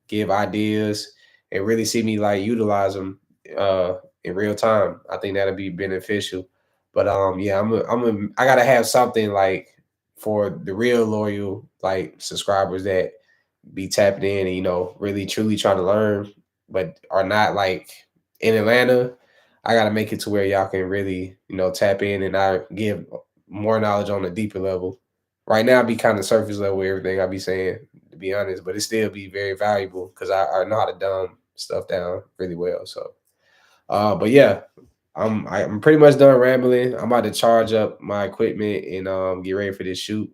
give ideas and really see me like utilize them uh in real time. I think that'll be beneficial. But yeah, I gotta have something like for the real loyal like subscribers that be tapping in and really truly trying to learn, but are not like in Atlanta. I gotta make it to where y'all can really tap in and I give more knowledge on a deeper level. Right now, I be kind of surface level with everything I be saying, to be honest, but it still be very valuable because I know how to dumb stuff down really well. So, but yeah, I'm pretty much done rambling. I'm about to charge up my equipment and get ready for this shoot.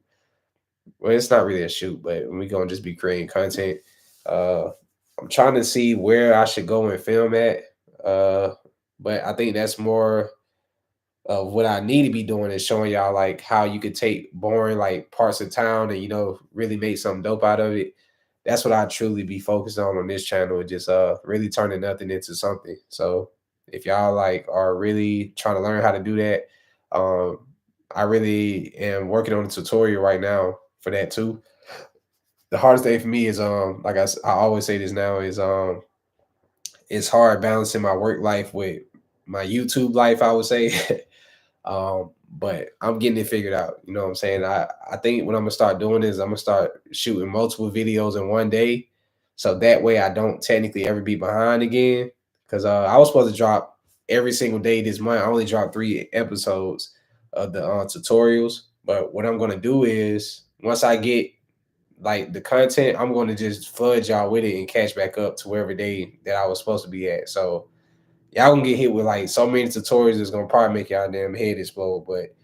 Well, it's not really a shoot, but we gonna just be creating content. Uh, I'm trying to see where I should go and film at. Uh, but I think that's more of what I need to be doing is showing y'all like how you could take boring like parts of town and really make something dope out of it. That's what I truly be focused on this channel, just really turning nothing into something. So if y'all like are really trying to learn how to do that, um, I really am working on a tutorial right now for that too. The hardest thing for me is like I always say this now is it's hard balancing my work life with my YouTube life, I would say. But I'm getting it figured out. You know what I'm saying? I think what I'm gonna start doing is I'm gonna start shooting multiple videos in one day, so that way I don't technically ever be behind again. Because I was supposed to drop every single day this month. I only dropped 3 episodes of the tutorials. But what I'm gonna do is once I get like the content, I'm gonna just flood y'all with it and catch back up to wherever day that I was supposed to be at. So y'all gonna get hit with like so many tutorials it's gonna probably make y'all damn head explode, but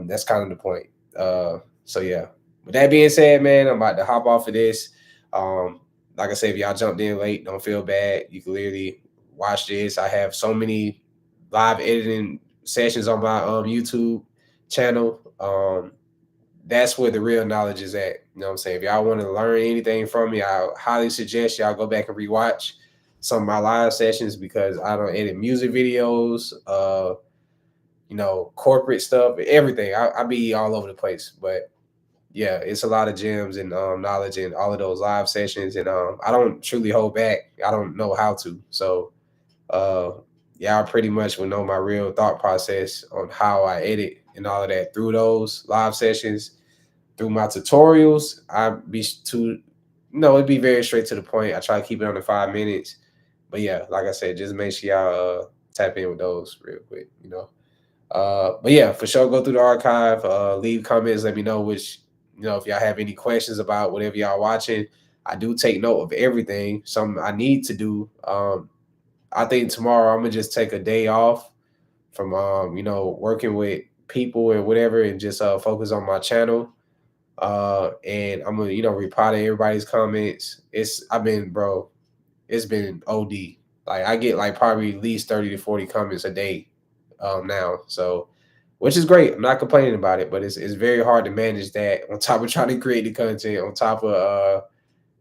that's kind of the point. So yeah. With that being said, man, I'm about to hop off of this. Um, like I said, if y'all jumped in late, don't feel bad. You can literally watch this. I have so many live editing sessions on my YouTube channel. That's where the real knowledge is at. You know what I'm saying? If y'all want to learn anything from me, I highly suggest y'all go back and rewatch some of my live sessions because I don't edit music videos, corporate stuff, everything. I be all over the place. But yeah, it's a lot of gems and knowledge in all of those live sessions. And I don't truly hold back. I don't know how to. So uh y'all pretty much will know my real thought process on how I edit and all of that through those live sessions through my tutorials. It'd be very straight to the point. I try to keep it under 5 minutes. But yeah, like I said, just make sure y'all tap in with those real quick. But yeah, for sure, go through the archive, leave comments, let me know if y'all have any questions about whatever y'all watching. I do take note of everything. Something I need to do. I think tomorrow I'm gonna just take a day off from working with people and whatever and just focus on my channel and I'm gonna reply to everybody's comments. It's been OD. Like I get like probably at least 30 to 40 comments a day now. So which is great. I'm not complaining about it, but it's very hard to manage that on top of trying to create the content, on top of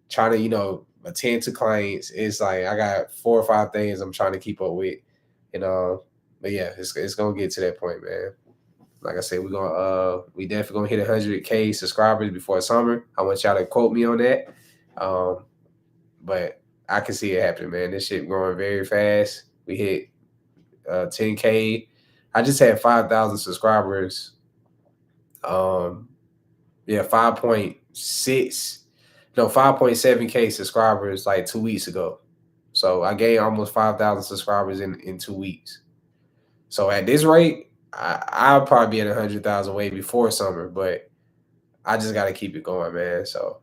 trying to, attend to clients. It's like I got 4 or 5 things I'm trying to keep up with. And but yeah, it's gonna get to that point, man. Like I said, we definitely gonna hit 100K subscribers before summer. I want y'all to quote me on that. Um, but I can see it happening, man. This shit growing very fast. We hit 10K. I just had 5,000 subscribers. Um, yeah, 5.6, no, 5.7K subscribers like 2 weeks ago. So I gained almost 5,000 subscribers in 2 weeks. So at this rate, I'll probably be at 100,000 way before summer, but I just got to keep it going, man. So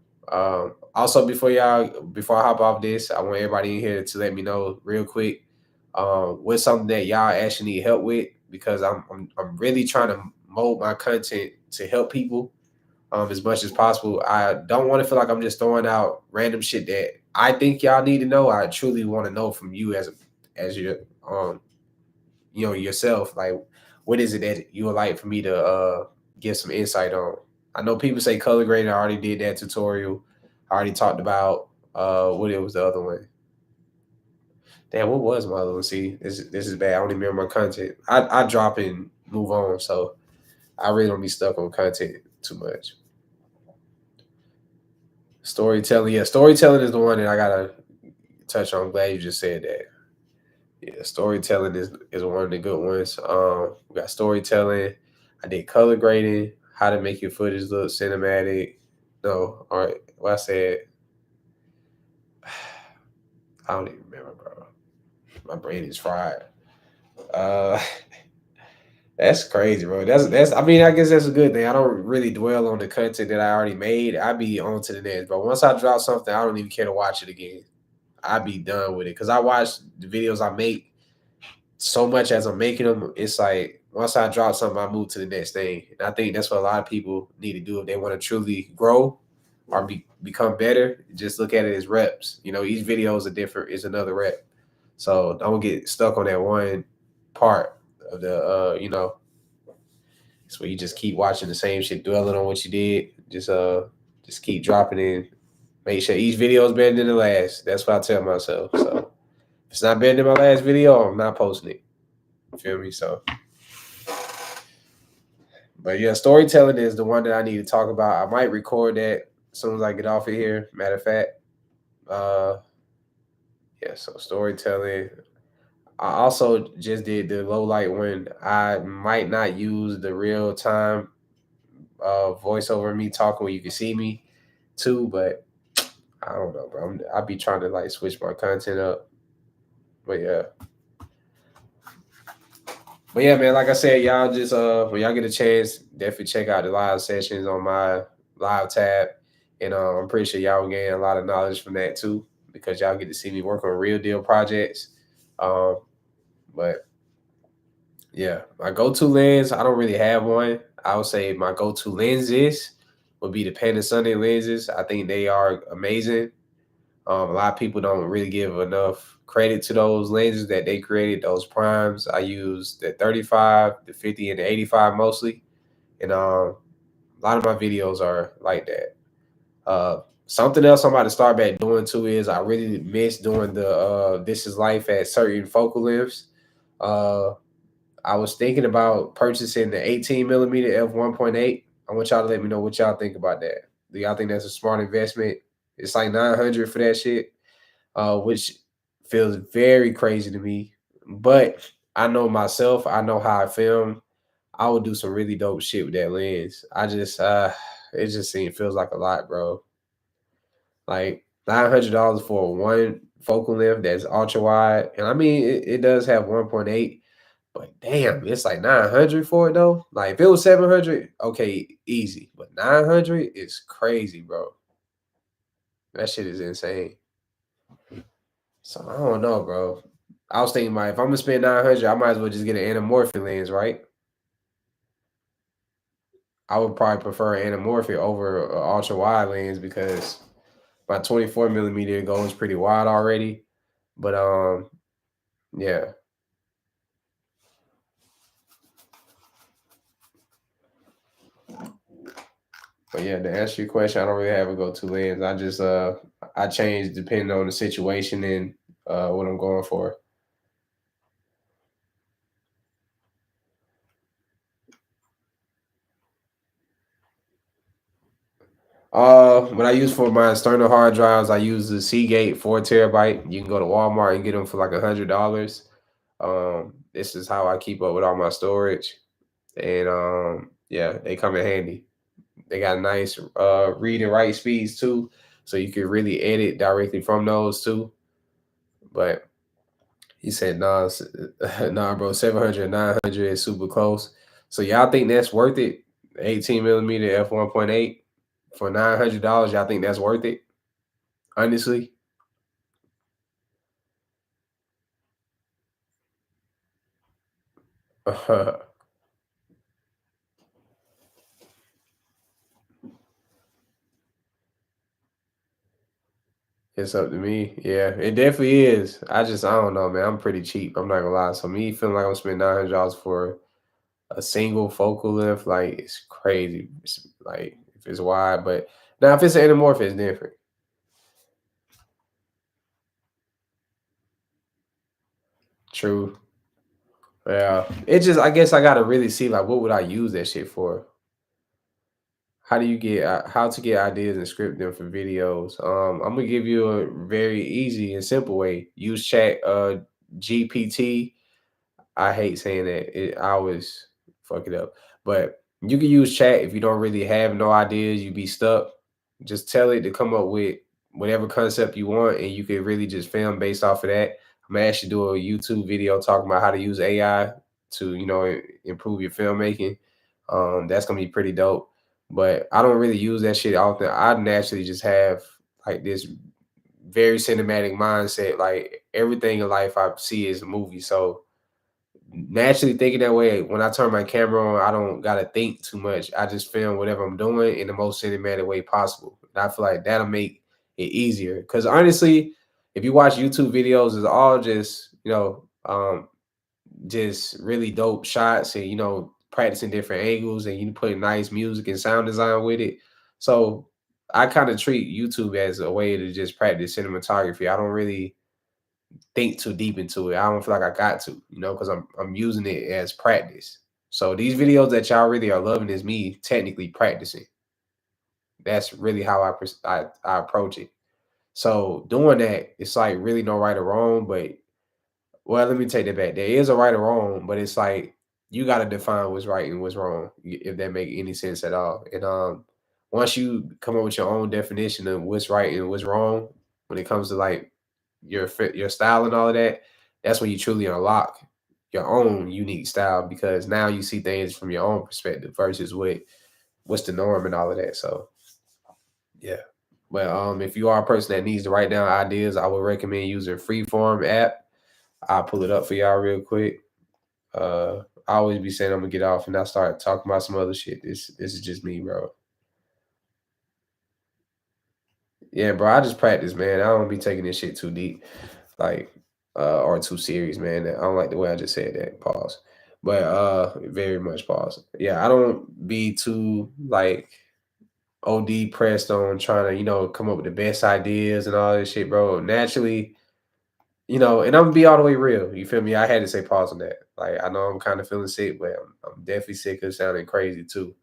also before I hop off this, I want everybody in here to let me know real quick what's something that y'all actually need help with because I'm really trying to mold my content to help people as much as possible. I don't want to feel like I'm just throwing out random shit that I think y'all need to know. I truly want to know from you as your yourself, like what is it that you would like for me to give some insight on. I know people say color grading. I already did that tutorial. I already talked about what it was the other one. Damn, what was my other one? See, this is bad. I don't even remember my content. I drop and move on, so I really don't be stuck on content. too much. Storytelling, yeah, storytelling is the one that I gotta touch on. I'm glad you just said that. Yeah, storytelling is one of the good ones. We got storytelling. I did color grading, how to make your footage look cinematic. No, all right. Well, I said I don't even remember, bro. My brain is fried. Uh, that's crazy, bro. That's. I mean, I guess that's a good thing. I don't really dwell on the content that I already made. I be on to the next, but once I drop something, I don't even care to watch it again. I be done with it because I watch the videos I make so much as I'm making them. It's like once I drop something, I move to the next thing. And I think that's what a lot of people need to do if they want to truly grow or become better. Just look at it as reps. You know, each video is a different, is another rep. So don't get stuck on that one part of the, so you just keep watching the same shit, dwelling on what you did. Just keep dropping in. Make sure each video is better than the last. That's what I tell myself. So if it's not better than my last video, I'm not posting it. You feel me? So, but yeah, storytelling is the one that I need to talk about. I might record that as soon as I get off of here. Matter of fact, uh, yeah. So storytelling. I also just did the low light one. I might not use the real time voice over me talking where you can see me too, but I don't know, bro. I be trying to like switch my content up, but yeah. But yeah, man, like I said, y'all just when y'all get a chance, definitely check out the live sessions on my live tab. And I'm pretty sure y'all will gain a lot of knowledge from that too, because y'all get to see me work on real deal projects. Um, but yeah, my go-to lens, I don't really have one. I would say my go-to lenses would be the Panasonic lenses. I think they are amazing. A lot of people don't really give enough credit to those lenses that they created, those primes. I use the 35, the 50, and the 85 mostly. And a lot of my videos are like that. Something else I'm about to start back doing too is I really miss doing the This Is Life at certain focal lengths. Uh, I was thinking about purchasing the 18 millimeter f1.8. I want y'all to let me know what y'all think about that. Do y'all think that's a smart investment? It's like 900 for that shit, which feels very crazy to me. But I know myself. I know how I film. I would do some really dope shit with that lens. It just feels like a lot, bro. Like $900 for one focal length that's ultra wide, and I mean it does have 1.8, but damn, it's like 900 for it though. Like if it was 700, okay, easy, but 900 is crazy, bro. That shit is insane. So I don't know, bro. I was thinking, if I'm gonna spend 900, I might as well just get an anamorphic lens, right? I would probably prefer an anamorphic over an ultra wide lens because my 24 millimeter goes pretty wide already. But yeah. But yeah, to answer your question, I don't really have a go-to lens. I change depending on the situation and what I'm going for. What I use for my external hard drives, I use the Seagate 4 terabyte. You can go to Walmart and get them for like $100. This is how I keep up with all my storage, and yeah, they come in handy. They got nice read and write speeds too, so you can really edit directly from those too. But he said, nah, nah, bro, 700, 900 is super close. So y'all think that's worth it? 18 millimeter f1.8 for $900. Y'all think that's worth it? Honestly, it's up to me. Yeah, it definitely is. I don't know, man. I'm pretty cheap. I'm not gonna lie. So me feeling like I'm spending $900 for a single focal length, like it's crazy. It's like if it's wide, but now if it's an anamorphic, it's different. True. Yeah. It just I guess I gotta really see like what would I use that shit for? how to get ideas and script them for videos? I'm gonna give you a very easy and simple way. Use Chat GPT. I hate saying that. I always fuck it up. But you can use chat if you don't really have no ideas, you be stuck. Just tell it to come up with whatever concept you want, and you can really just film based off of that. I'm gonna actually do a YouTube video talking about how to use AI to, improve your filmmaking. That's gonna be pretty dope. But I don't really use that shit often. I naturally just have like this very cinematic mindset. Like everything in life I see is a movie. So naturally thinking that way, when I turn my camera on, I don't gotta think too much. I just film whatever I'm doing in the most cinematic way possible. And I feel like that'll make it easier. Because honestly, if you watch YouTube videos, it's all just just really dope shots and practicing different angles, and you put nice music and sound design with it. So I kind of treat YouTube as a way to just practice cinematography. I don't really think too deep into it. I don't feel like I got to, because I'm using it as practice. So these videos that y'all really are loving is me technically practicing. That's really how I approach it. So doing that, it's like really no right or wrong, but well, let me take that back. There is a right or wrong, but it's like you got to define what's right and what's wrong, if that make any sense at all. And once you come up with your own definition of what's right and what's wrong when it comes to like your style and all of that, that's when you truly unlock your own unique style, because now you see things from your own perspective versus what's the norm and all of that. So yeah. But if you are a person that needs to write down ideas, I would recommend using Freeform app. I'll pull it up for y'all real quick. I always be saying I'm gonna get off and I start talking about some other shit. This is just me, bro. Yeah, bro. I just practice, man. I don't be taking this shit too deep, like or too serious, man. I don't like the way I just said that. Pause. But very much pause. Yeah, I don't be too like OD pressed on trying to, come up with the best ideas and all this shit, bro. Naturally, and I'm gonna be all the way real. You feel me? I had to say pause on that. Like I know I'm kind of feeling sick, but I'm definitely sick of sounding crazy too.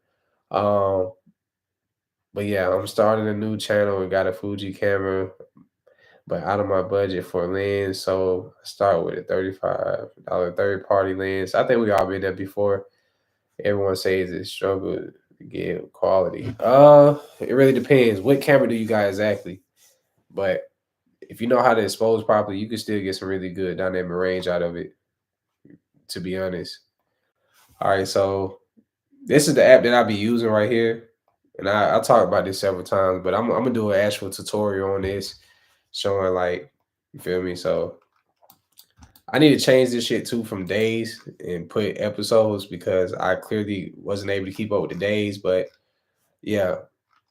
Um, but yeah, I'm starting a new channel and got a Fuji camera, but out of my budget for a lens. So I start with a $35 third party lens. I think we all been there before. Everyone says it's struggle to get quality. It really depends. What camera do you got exactly? But if you know how to expose properly, you can still get some really good dynamic range out of it, to be honest. All right, so this is the app that I be using right here. And I talked about this several times, but I'm gonna do an actual tutorial on this, showing like, you feel me? So I need to change this shit too from days and put episodes, because I clearly wasn't able to keep up with the days. But yeah,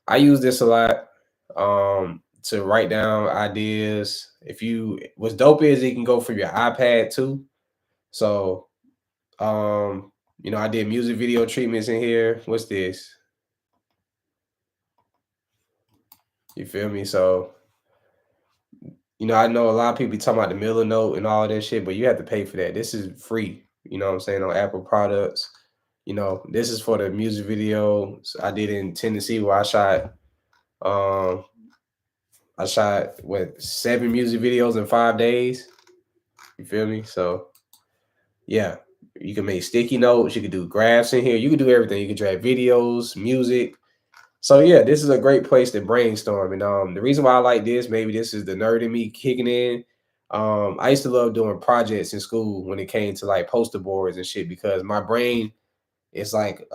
I use this a lot to write down ideas. If you what's dope is it can go from your iPad too. So I did music video treatments in here. What's this? You feel me? So, I know a lot of people be talking about the Miller Note and all that shit, but you have to pay for that. This is free, you know what I'm saying, on Apple products. This is for the music videos I did in Tennessee, where um I shot what 7 music videos in 5 days. You feel me? So yeah. You can make sticky notes, you can do graphs in here, you can do everything. You can drag videos, music. So yeah, this is a great place to brainstorm. And the reason why I like this, maybe this is the nerd in me kicking in. I used to love doing projects in school when it came to like poster boards and shit, because my brain is like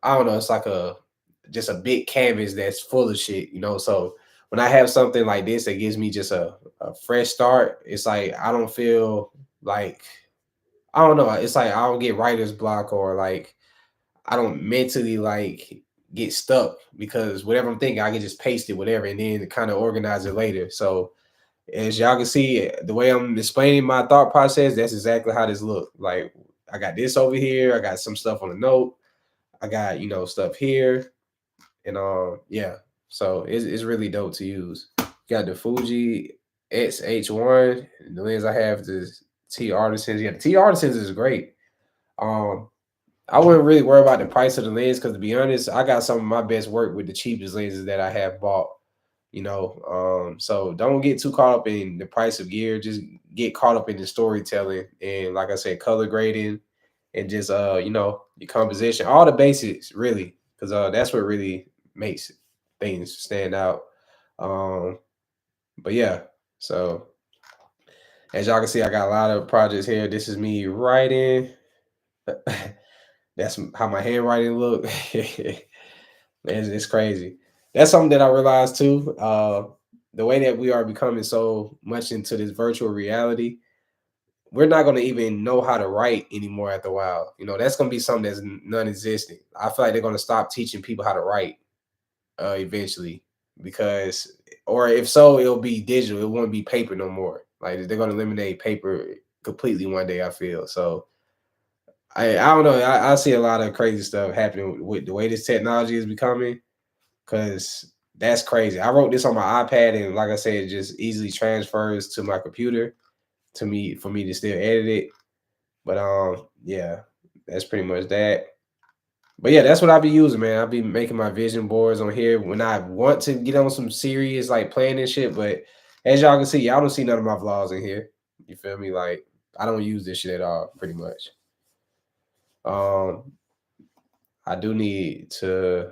I don't know, it's like a just a big canvas that's full of shit, So when I have something like this that gives me just a fresh start, it's like I don't feel like I don't know, it's like I don't get writer's block, or like I don't mentally like get stuck, because whatever I'm thinking, I can just paste it, whatever, and then kind of organize it later. So as y'all can see, the way I'm explaining my thought process, that's exactly how this look. Like I got this over here, I got some stuff on the note, I got stuff here, and yeah. So it's really dope to use. Got the Fuji XH1, the lens I have the T Artisans. Yeah, the T Artisans is great. Um, I wouldn't really worry about the price of the lens because to be honest, I got some of my best work with the cheapest lenses that I have bought. So don't get too caught up in the price of gear. Just get caught up in the storytelling and, like I said, color grading and just your composition, all the basics really, because that's what really makes things stand out. Um, but yeah, so as y'all can see, I got a lot of projects here. This is me writing. That's how my handwriting look. It's crazy. That's something that I realized too. The way that we are becoming so much into this virtual reality, we're not going to even know how to write anymore after a while. That's going to be something that's non-existent. I feel like they're going to stop teaching people how to write eventually, because, or if so, it'll be digital. It won't be paper no more. Like they're going to eliminate paper completely one day, I feel. So I don't know. I see a lot of crazy stuff happening with the way this technology is becoming, because that's crazy. I wrote this on my iPad, and like I said, it just easily transfers to my computer to me for me to still edit it. But yeah, that's pretty much that. But yeah, that's what I be using, man. I be making my vision boards on here when I want to get on some serious like planning shit. But as y'all can see, y'all don't see none of my vlogs in here. You feel me? Like I don't use this shit at all, pretty much. Um, I do need to.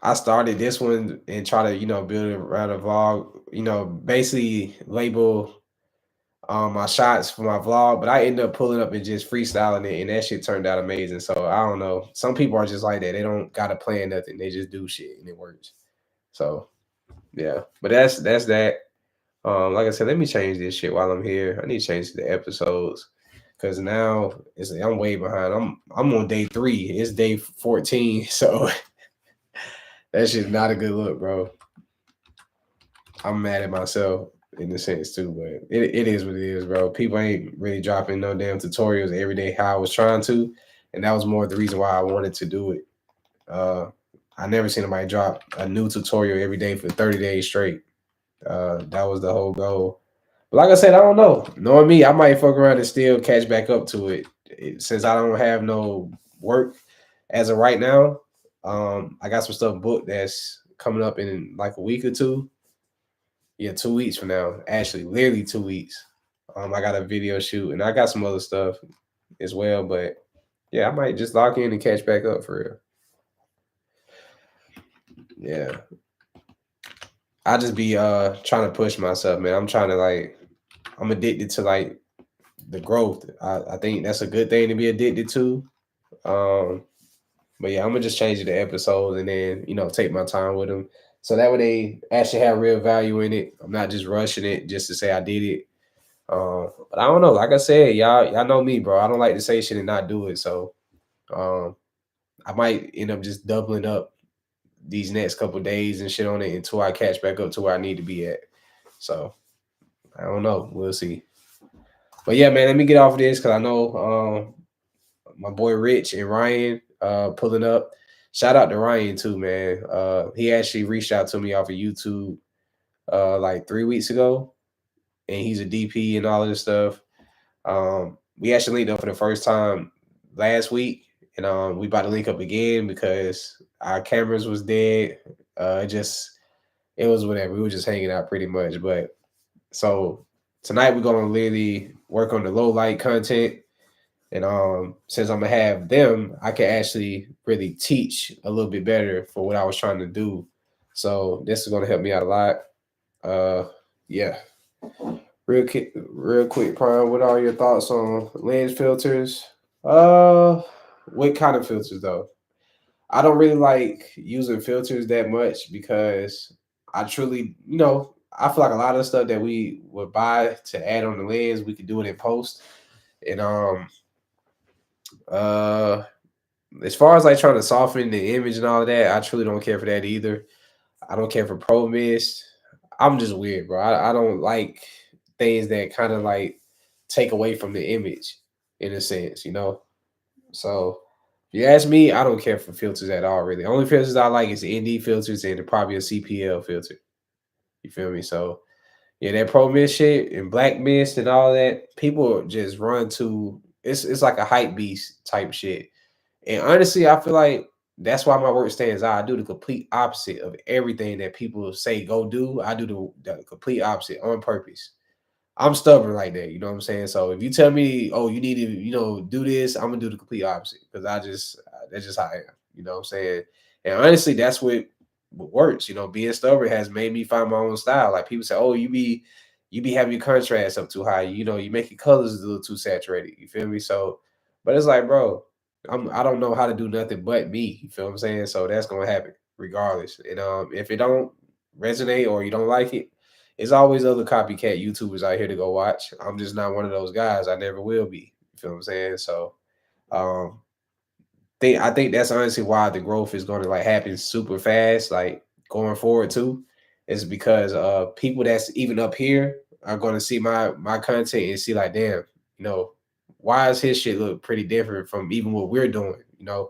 I started this one and try to, build it around a vlog, basically label my shots for my vlog, but I ended up pulling up and just freestyling it, and that shit turned out amazing. So I don't know. Some people are just like that. They don't gotta plan nothing. They just do shit and it works. So yeah. But that's that. Like I said, let me change this shit while I'm here. I need to change the episodes. Cause now I'm way behind. I'm on day 3. It's day 14. So that shit's not a good look, bro. I'm mad at myself in a sense too, but it is what it is, bro. People ain't really dropping no damn tutorials every day how I was trying to, and that was more the reason why I wanted to do it. Uh, I never seen anybody drop a new tutorial every day for 30 days straight. That was the whole goal. But like I said, I don't know. Knowing me, I might fuck around and still catch back up to since I don't have no work as of right now. I got some stuff booked that's coming up in like a week or two. Yeah, 2 weeks from now. Actually, literally 2 weeks. I got a video shoot and I got some other stuff as well. But yeah, I might just lock in and catch back up for real. Yeah. I just be trying to push myself, man. I'm addicted to like the growth. I think that's a good thing to be addicted to. Um, but yeah, I'm gonna just change the episodes and then take my time with them, so that way they actually have real value in it. I'm not just rushing it just to say I did it. But I don't know. Like I said, y'all know me, bro. I don't like to say shit and not do it. So um, I might end up just doubling up these next couple days and shit on it until I catch back up to where I need to be at. So I don't know. We'll see. But yeah, man, let me get off of this because I know my boy Rich and Ryan pulling up. Shout out to Ryan too, man. He actually reached out to me off of YouTube like 3 weeks ago, and he's a DP and all of this stuff. We actually linked up for the first time last week, and we about to link up again because our cameras was dead. It was whatever. We were just hanging out pretty much. But so tonight we're gonna literally work on the low light content, and since I'm gonna have them, I can actually really teach a little bit better for what I was trying to do. So this is gonna help me out a lot. Yeah. Real quick, Prime. What are your thoughts on lens filters? Uh, what kind of filters though? I don't really like using filters that much because I truly, I feel like a lot of the stuff that we would buy to add on the lens, we could do it in post. And uh, as far as like trying to soften the image and all of that, I truly don't care for that either. I don't care for pro mist. I'm just weird, bro. I don't like things that kind of like take away from the image in a sense. So if you ask me, I don't care for filters at all, really. Only filters I like is ND filters and probably a CPL filter. You feel me? So yeah, that pro mist shit and black mist and all that, people just run to it's like a hype beast type shit. And honestly, I feel like that's why my work stands out. I do the complete opposite of everything that people say go do. I do the complete opposite on purpose. I'm stubborn like that, you know what I'm saying? So if you tell me, oh, you need to, do this, I'm gonna do the complete opposite because that's just how I am, you know what I'm saying? And honestly, that's what works. Being stubborn has made me find my own style. Like people say, oh, you be having your contrast up too high, you make your colors a little too saturated. You feel me? So, but it's like, bro, I don't know how to do nothing but me. You feel what I'm saying? So that's gonna happen regardless. And if it don't resonate or you don't like it, there's always other copycat YouTubers out here to go watch. I'm just not one of those guys. I never will be. You feel what I'm saying? So um I think that's honestly why the growth is gonna like happen super fast, like going forward too, is because people that's even up here are gonna see my content and see like, damn, you know, why does his shit look pretty different from even what we're doing? And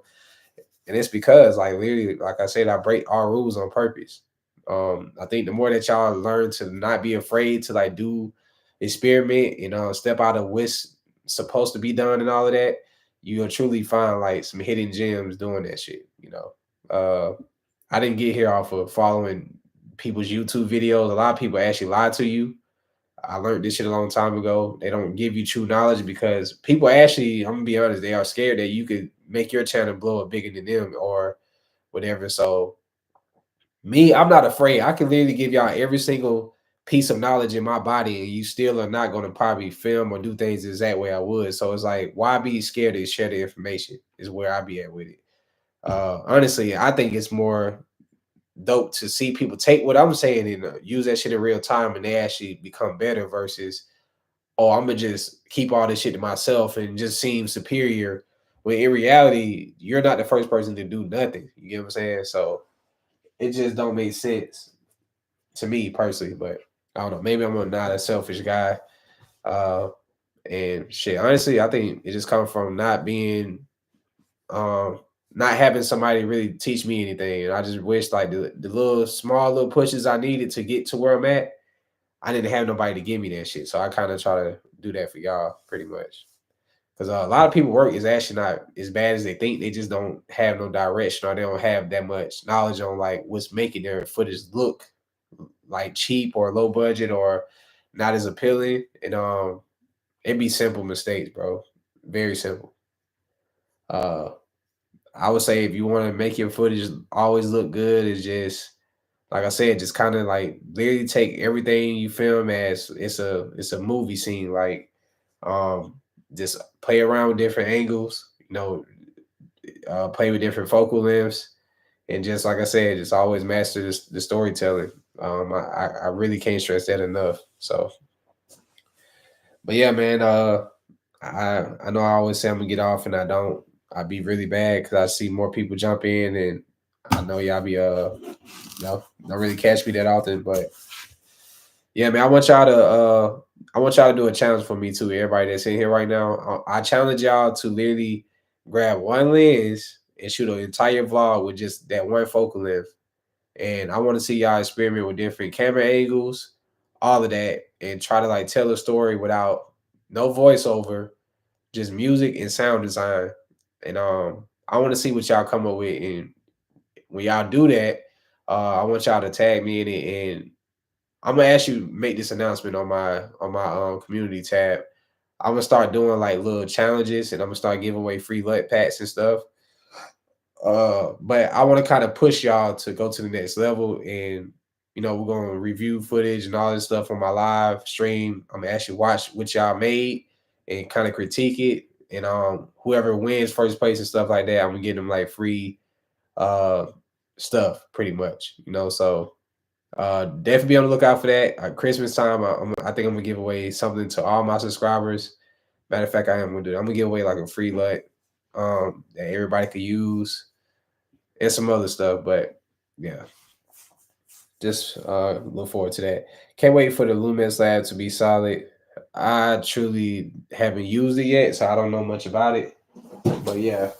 it's because like literally, like I said, I break all rules on purpose. I think the more that y'all learn to not be afraid to like do experiment and step out of what's supposed to be done and all of that, you'll truly find like some hidden gems doing that shit. I didn't get here off of following people's YouTube videos. A lot of people actually lie to you. I learned this shit a long time ago. They don't give you true knowledge because people actually, I'm gonna be honest, they are scared that you could make your channel blow up bigger than them or whatever. So me, I'm not afraid. I can literally give y'all every single piece of knowledge in my body, and you still are not gonna probably film or do things the exact way I would. So it's like, why be scared to share the information? Is where I be at with it. Honestly, I think it's more dope to see people take what I'm saying and use that shit in real time, and they actually become better versus, oh, I'm gonna just keep all this shit to myself and just seem superior. When in reality, you're not the first person to do nothing. You get what I'm saying? So it just don't make sense to me personally. But I don't know. Maybe I'm not a selfish guy. Uh, and shit, honestly, I think it just comes from not being, um, not having somebody really teach me anything. And I just wish like the little small little pushes I needed to get to where I'm at. I didn't have nobody to give me that shit. So I kind of try to do that for y'all pretty much. Because a lot of people work is actually not as bad as they think. They just don't have no direction or they don't have that much knowledge on like what's making their footage look like cheap or low budget or not as appealing. And it'd be simple mistakes, bro. Very simple. Uh I would say if you want to make your footage always look good, it's just like I said, just kind of like literally take everything you film as it's a movie scene. Like um just play around with different angles, play with different focal lengths, and just like I said, just always master the storytelling. I really can't stress that enough. So, but yeah, man. I know I always say I'm gonna get off, and I don't. I be really bad because I see more people jump in, and I know y'all be don't really catch me that often. But yeah, man, I want y'all to do a challenge for me too. Everybody that's in here right now, I challenge y'all to literally grab one lens and shoot an entire vlog with just that one focal length. And I want to see y'all experiment with different camera angles, all of that, and try to like tell a story without no voiceover, just music and sound design. And I want to see what y'all come up with. And when y'all do that, I want y'all to tag me in it. And I'm gonna actually make this announcement on my community tab. I'm gonna start doing like little challenges, and I'm gonna start giving away free LUT packs and stuff. But I want to kind of push y'all to go to the next level, and we're gonna review footage and all this stuff on my live stream. I'm gonna actually watch what y'all made and kind of critique it, and whoever wins first place and stuff like that, I'm gonna give them like free uh stuff, pretty much. So definitely be on the lookout for that. Christmas time, I think I'm gonna give away something to all my subscribers. Matter of fact, I am gonna do it. I'm gonna give away like a free LUT that everybody could use and some other stuff. But yeah, just look forward to that. Can't wait for the Lumens Lab to be solid. I truly haven't used it yet, so I don't know much about it. But yeah.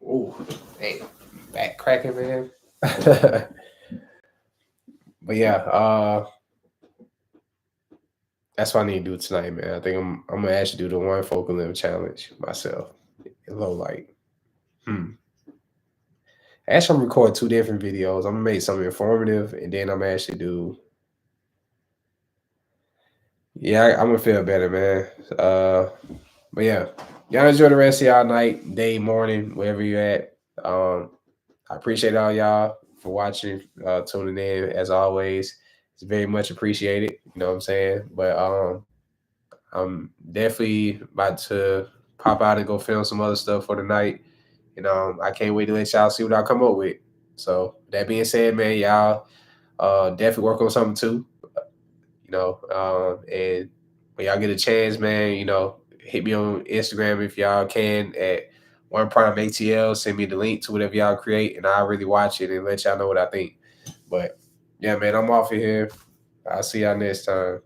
Oh, hey, back cracking, man. But yeah, That's what I need to do tonight, man. I think I'm gonna actually do the one focal limb challenge myself. Low light. Hmm. Actually, I'm record two different videos. I'm gonna make something informative, and then I'm gonna actually do. Yeah, I'm gonna feel better, man. But yeah, y'all enjoy the rest of y'all night, day, morning, wherever you're at. Um, I appreciate all y'all for watching, tuning in as always. It's very much appreciated. You know what I'm saying? But I'm definitely about to pop out and go film some other stuff for the night. And I can't wait to let y'all see what I come up with. So that being said, man, y'all definitely work on something too. And when y'all get a chance, man, hit me on Instagram if y'all can at One Prime ATL. Send me the link to whatever y'all create, and I'll really watch it and let y'all know what I think. But yeah, man, I'm off of here. I'll see y'all next time.